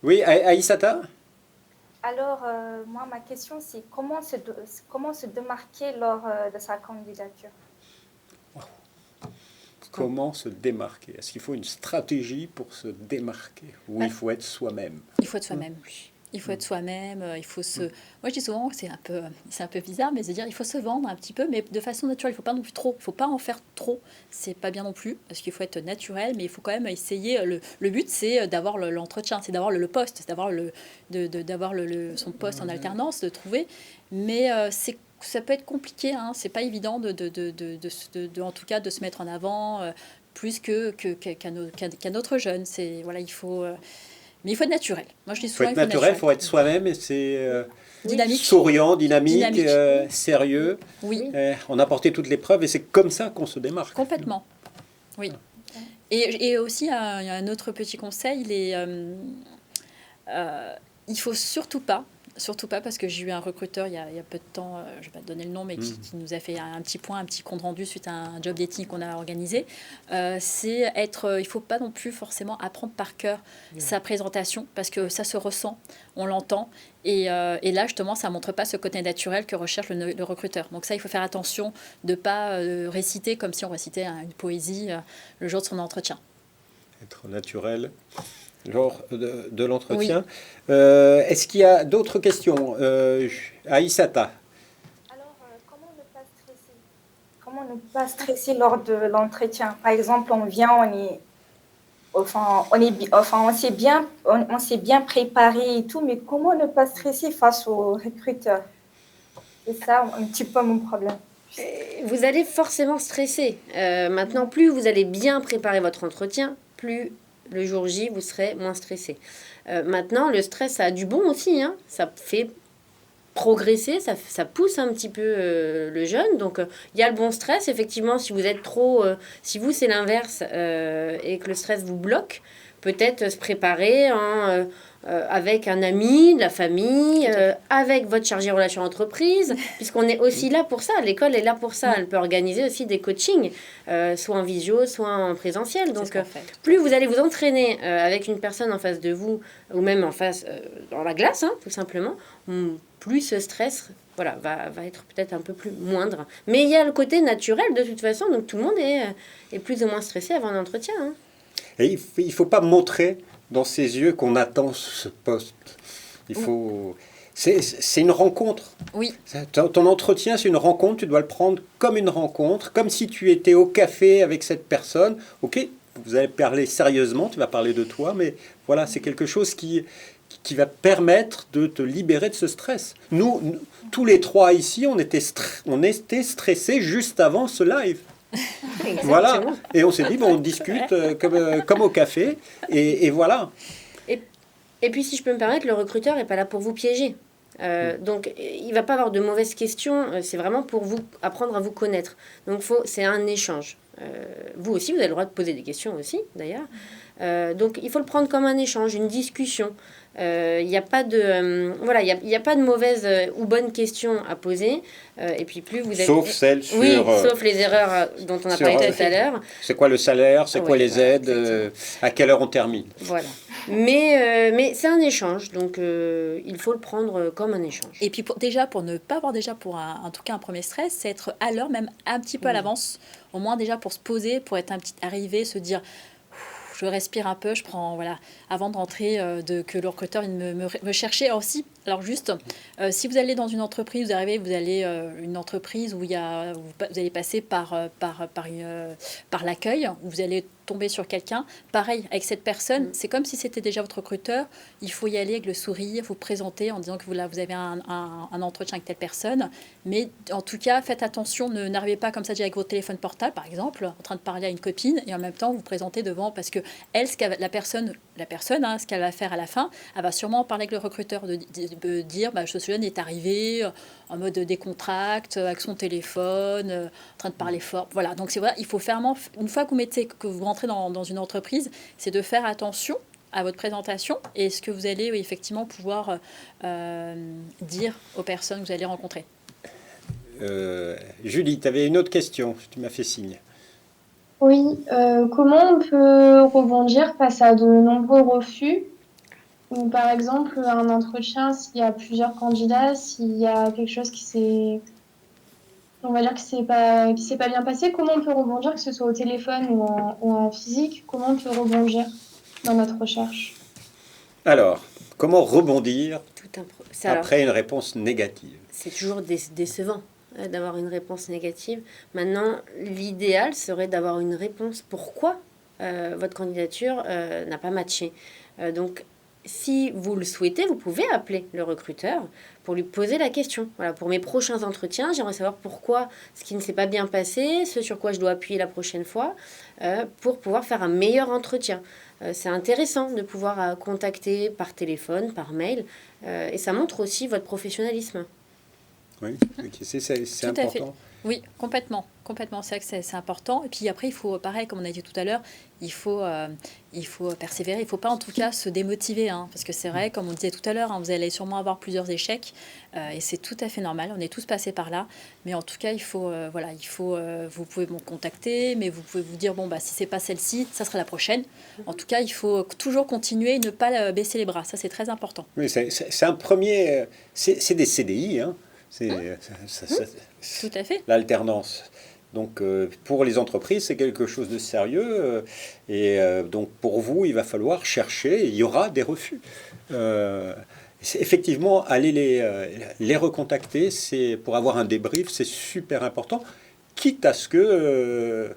Oui, Aïssata? Alors, moi, ma question, c'est comment se démarquer lors de sa candidature? Comment se démarquer? Est-ce qu'il faut une stratégie pour se démarquer? Ou il faut être soi-même? Il faut être soi-même, oui. Il faut être soi-même, il faut se... Moi, je dis souvent, c'est un peu bizarre, mais de dire, il faut se vendre un petit peu, mais de façon naturelle. Il ne faut pas non plus trop. Il ne faut pas en faire trop. C'est pas bien non plus, parce qu'il faut être naturel, mais il faut quand même essayer... Le but, c'est d'avoir l'entretien, c'est d'avoir le poste, c'est d'avoir son poste en alternance, de trouver. Mais ça peut être compliqué, c'est pas évident en tout cas de se mettre en avant plus qu'un autre jeune. Voilà, il faut... Mais il faut être naturel. Moi, je dis souvent, il faut être naturel, il faut être soi-même et c'est dynamique, souriant, dynamique. Sérieux. Oui. On a apporté toutes les preuves et c'est comme ça qu'on se démarque. Complètement. Oui. Et aussi, il y a un autre petit conseil, il faut surtout pas, Surtout pas, parce que j'ai eu un recruteur il y a peu de temps, je vais pas te donner le nom, mais qui nous a fait un petit point, un petit compte rendu suite à un job dating qu'on a organisé. Il faut pas non plus forcément apprendre par cœur sa présentation, parce que ça se ressent, on l'entend. Et là, justement, ça montre pas ce côté naturel que recherche le recruteur. Donc ça, il faut faire attention de pas réciter comme si on récitait une poésie le jour de son entretien. Être naturel lors de l'entretien. Oui. Est-ce qu'il y a d'autres questions Aïssata. Alors, comment ne pas stresser lors de l'entretien? Par exemple, on vient, on s'est bien préparé et tout, mais comment ne pas stresser face au recruteur? C'est ça un petit peu mon problème. Vous allez forcément stresser. Maintenant, plus vous allez bien préparer votre entretien, plus le jour J, vous serez moins stressé. Maintenant, le stress, ça a du bon aussi. Hein. Ça fait progresser, ça pousse un petit peu le jeune. Donc, il y a le bon stress. Effectivement, si vous êtes trop... si vous, c'est l'inverse et que le stress vous bloque, peut-être se préparer avec un ami, de la famille, avec votre chargé de relations entreprise, puisqu'on est aussi là pour ça. L'école est là pour ça. Elle peut organiser aussi des coachings, soit en visio, soit en présentiel. Donc, plus vous allez vous entraîner avec une personne en face de vous, ou même en face, dans la glace, hein, tout simplement, plus ce stress va être peut-être un peu plus moindre. Mais il y a le côté naturel de toute façon, donc tout le monde est plus ou moins stressé avant l'entretien. Hein. Et il ne faut pas montrer dans ses yeux qu'on attend ce poste. Il faut... C'est une rencontre. Oui. Ton entretien, c'est une rencontre. Tu dois le prendre comme une rencontre, comme si tu étais au café avec cette personne. Ok, vous allez parler sérieusement, tu vas parler de toi, mais voilà, c'est quelque chose qui va permettre de te libérer de ce stress. Nous tous les trois ici, on était stressés juste avant ce live. Voilà, et on s'est dit, bon, on discute comme au café, et voilà. Et puis, si je peux me permettre, le recruteur n'est pas là pour vous piéger. Donc, il ne va pas avoir de mauvaises questions, c'est vraiment pour vous apprendre à vous connaître. Donc, c'est un échange. Vous aussi, vous avez le droit de poser des questions aussi, d'ailleurs. Donc, il faut le prendre comme un échange, une discussion. Il n'y a pas de il y a pas de mauvaise ou bonne question à poser et puis plus vous êtes sauf celle sur sauf les erreurs dont on a parlé tout à l'heure. C'est quoi le salaire, c'est quoi les aides, à quelle heure on termine. Voilà. Mais c'est un échange, donc il faut le prendre comme un échange. Et puis pour ne pas avoir en tout cas un premier stress, c'est être à l'heure, même un petit peu à l'avance, au moins déjà pour se poser, pour être arrivé, se dire je respire un peu, je prends, avant de rentrer, que le recruteur me chercher aussi. Alors juste, si vous allez dans une entreprise, vous allez une entreprise où vous allez passer par l'accueil, où vous allez tomber sur quelqu'un, pareil, avec cette personne, c'est comme si c'était déjà votre recruteur, il faut y aller avec le sourire, vous présenter en disant que vous avez un entretien avec telle personne, mais en tout cas, faites attention, n'arrivez pas comme ça déjà avec votre téléphone portable, par exemple, en train de parler à une copine, et en même temps, vous présentez devant, parce que elle, la personne, ce qu'elle va faire à la fin, elle va sûrement parler avec le recruteur, de dire, ce jeune est arrivé en mode décontracte, avec son téléphone, en train de parler fort. Voilà, donc c'est vrai, il faut vraiment, une fois que vous rentrez dans une entreprise, c'est de faire attention à votre présentation et ce que vous allez effectivement pouvoir dire aux personnes que vous allez rencontrer. Julie, tu avais une autre question, tu m'as fait signe. Oui, comment on peut rebondir face à de nombreux refus? Ou par exemple, un entretien, s'il y a plusieurs candidats, s'il y a quelque chose qui s'est pas bien passé, comment on peut rebondir, que ce soit au téléphone ou en physique? Comment on peut rebondir dans notre recherche? Alors, comment rebondir après une réponse négative? C'est toujours décevant d'avoir une réponse négative. Maintenant, l'idéal serait d'avoir une réponse pourquoi votre candidature n'a pas matché. Donc, si vous le souhaitez, vous pouvez appeler le recruteur pour lui poser la question. Voilà, pour mes prochains entretiens, j'aimerais savoir pourquoi ce qui ne s'est pas bien passé, ce sur quoi je dois appuyer la prochaine fois, pour pouvoir faire un meilleur entretien. C'est intéressant de pouvoir contacter par téléphone, par mail, et ça montre aussi votre professionnalisme. Oui, c'est important. Oui, complètement. Complètement, c'est vrai que c'est important. Et puis après, il faut, pareil, comme on a dit tout à l'heure, il faut persévérer. Il ne faut pas en tout cas se démotiver. Hein, parce que c'est vrai, comme on disait tout à l'heure, hein, vous allez sûrement avoir plusieurs échecs. Et c'est tout à fait normal. On est tous passés par là. Mais en tout cas, vous pouvez me contacter, mais vous pouvez vous dire, bon, bah, si ce n'est pas celle-ci, ça sera la prochaine. En tout cas, il faut toujours continuer et ne pas baisser les bras. Ça, c'est très important. Oui, c'est un premier... C'est des CDI, hein. Tout à fait. L'alternance. Donc, pour les entreprises, c'est quelque chose de sérieux. Donc, pour vous, il va falloir chercher. Il y aura des refus. Effectivement, aller les recontacter, c'est pour avoir un débrief, c'est super important. Quitte à ce que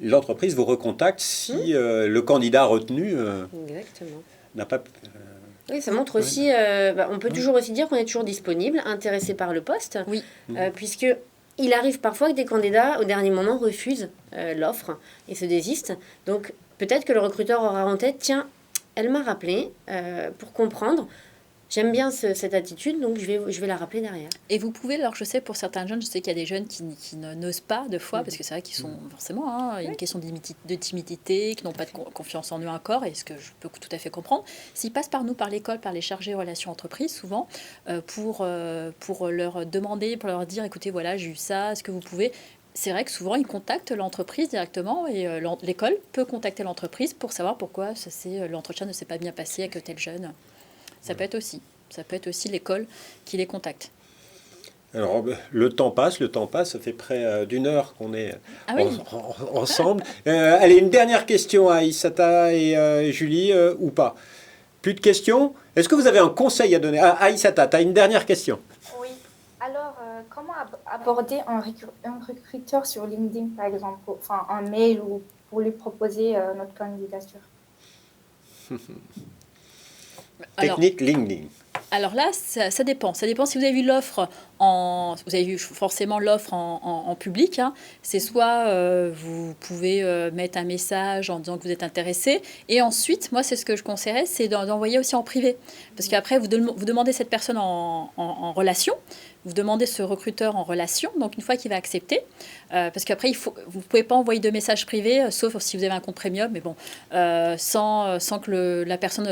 l'entreprise vous recontacte si le candidat retenu n'a pas... Oui, ça montre aussi, on peut toujours aussi dire qu'on est toujours disponible, intéressé par le poste, Oui. Puisque il arrive parfois que des candidats, au dernier moment, refusent l'offre et se désistent. Donc, peut-être que le recruteur aura en tête, tiens, elle m'a rappelé pour comprendre. J'aime bien cette attitude, donc je vais la rappeler derrière. Et vous pouvez, alors je sais pour certains jeunes, je sais qu'il y a des jeunes qui n'osent pas de fois, parce que c'est vrai qu'ils sont forcément, il y a une question de timidité, qui n'ont pas de confiance en eux encore, et ce que je peux tout à fait comprendre. S'ils passent par nous, par l'école, par les chargés relations entreprises, souvent, pour leur demander, pour leur dire, écoutez, voilà, j'ai eu ça, est-ce que vous pouvez... C'est vrai que souvent, ils contactent l'entreprise directement, et l'école peut contacter l'entreprise pour savoir pourquoi l'entretien ne s'est pas bien passé avec tel jeune. Ça peut être aussi l'école qui les contacte. Alors, le temps passe, ça fait près d'une heure qu'on est ensemble. Allez, une dernière question à Aïssata et Julie, ou pas? Plus de questions? Est-ce que vous avez un conseil à donner? Aïssata, tu as une dernière question. Oui. Alors, comment aborder un recruteur sur LinkedIn, par exemple, enfin un mail ou pour lui proposer notre candidature? Technique LinkedIn. Alors là, ça dépend. Ça dépend si vous avez vu l'offre vous avez vu forcément l'offre en public. Hein. C'est soit vous pouvez mettre un message en disant que vous êtes intéressé. Et ensuite, moi, c'est ce que je conseillerais, c'est d'envoyer aussi en privé. Parce qu'après, vous demandez cette personne en relation. Vous demandez ce recruteur en relation, donc une fois qu'il va accepter, parce qu'après, vous ne pouvez pas envoyer de messages privés, sauf si vous avez un compte premium, mais bon, sans que la personne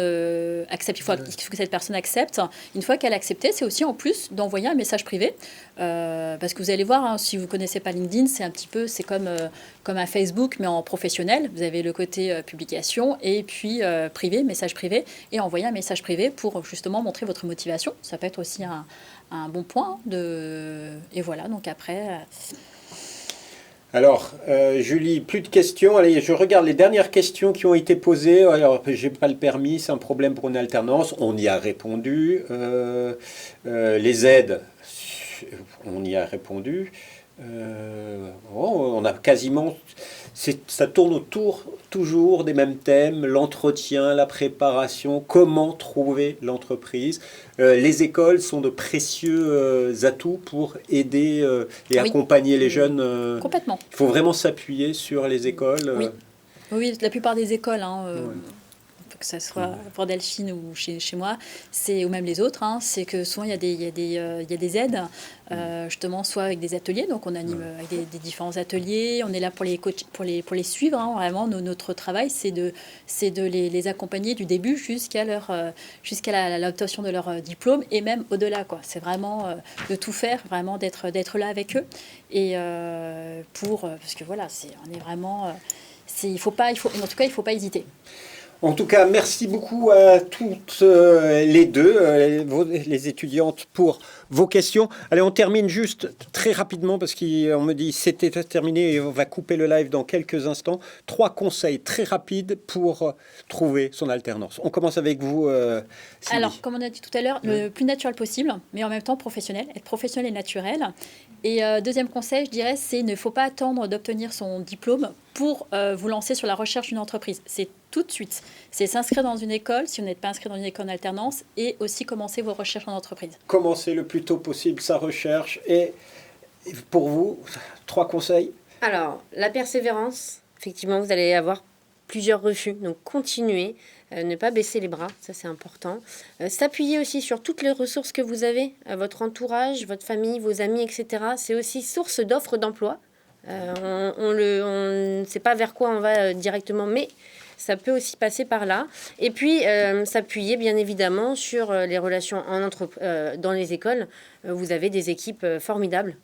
accepte. Il faut que cette personne accepte. Une fois qu'elle a accepté, c'est aussi en plus d'envoyer un message privé, parce que vous allez voir, hein, si vous ne connaissez pas LinkedIn, c'est comme un Facebook, mais en professionnel. Vous avez le côté publication et puis privé, message privé, et envoyer un message privé pour justement montrer votre motivation. Ça peut être aussi un bon point. Et voilà, donc après... Alors, Julie, plus de questions. Allez, je regarde les dernières questions qui ont été posées. Alors, j'ai pas le permis, c'est un problème pour une alternance. On y a répondu. Les aides, on y a répondu. On a quasiment... Ça tourne autour toujours des mêmes thèmes, l'entretien, la préparation, comment trouver l'entreprise. Les écoles sont de précieux atouts pour aider et accompagner les jeunes. Complètement. Il faut vraiment s'appuyer sur les écoles. Oui, la plupart des écoles, que ce soit pour Delphine ou chez moi, ou même les autres, c'est que souvent il y a des aides, justement, soit avec des ateliers, donc on anime avec des différents ateliers, on est là pour les suivre, vraiment, notre travail, c'est de les accompagner du début jusqu'à l'obtention de leur diplôme, et même au-delà, quoi. C'est vraiment de tout faire, vraiment d'être là avec eux, et parce que voilà, on est vraiment... en tout cas, il ne faut pas hésiter. En tout cas, merci beaucoup à toutes les deux, les étudiantes, pour vos questions. Allez, on termine juste très rapidement parce qu'on me dit c'était terminé et on va couper le live dans quelques instants. 3 conseils très rapides pour trouver son alternance. On commence avec vous, Sylvie. Alors, comme on a dit tout à l'heure, le plus naturel possible, mais en même temps professionnel, être professionnel et naturel. Et deuxième conseil, je dirais, c'est ne faut pas attendre d'obtenir son diplôme pour vous lancer sur la recherche d'une entreprise. C'est tout de suite. C'est s'inscrire dans une école, si vous n'êtes pas inscrit dans une école d'alternance, et aussi commencer vos recherches en entreprise. Commencer le plus tôt possible sa recherche. Et pour vous, 3 conseils? Alors, la persévérance. Effectivement, vous allez avoir plusieurs refus. Donc continuez, ne pas baisser les bras, ça c'est important. S'appuyer aussi sur toutes les ressources que vous avez, votre entourage, votre famille, vos amis, etc. C'est aussi source d'offres d'emploi. On ne sait pas vers quoi on va directement, mais ça peut aussi passer par là. Et puis, s'appuyer bien évidemment sur les relations dans les écoles. Vous avez des équipes formidables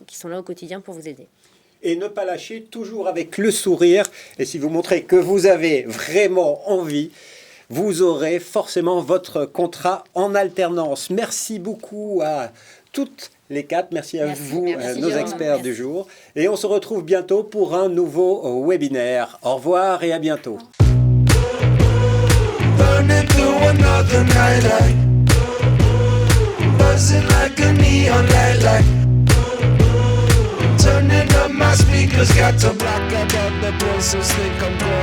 qui sont là au quotidien pour vous aider. Et ne pas lâcher, toujours avec le sourire. Et si vous montrez que vous avez vraiment envie, vous aurez forcément votre contrat en alternance. Merci beaucoup à toutes les quatre. Merci à vous, nos Jérôme. experts du jour. Et on se retrouve bientôt pour un nouveau webinaire. Au revoir et à bientôt. Burning through another nightlight, buzzing like a neon light. Turning up my speakers, got to block out all the voices think I'm going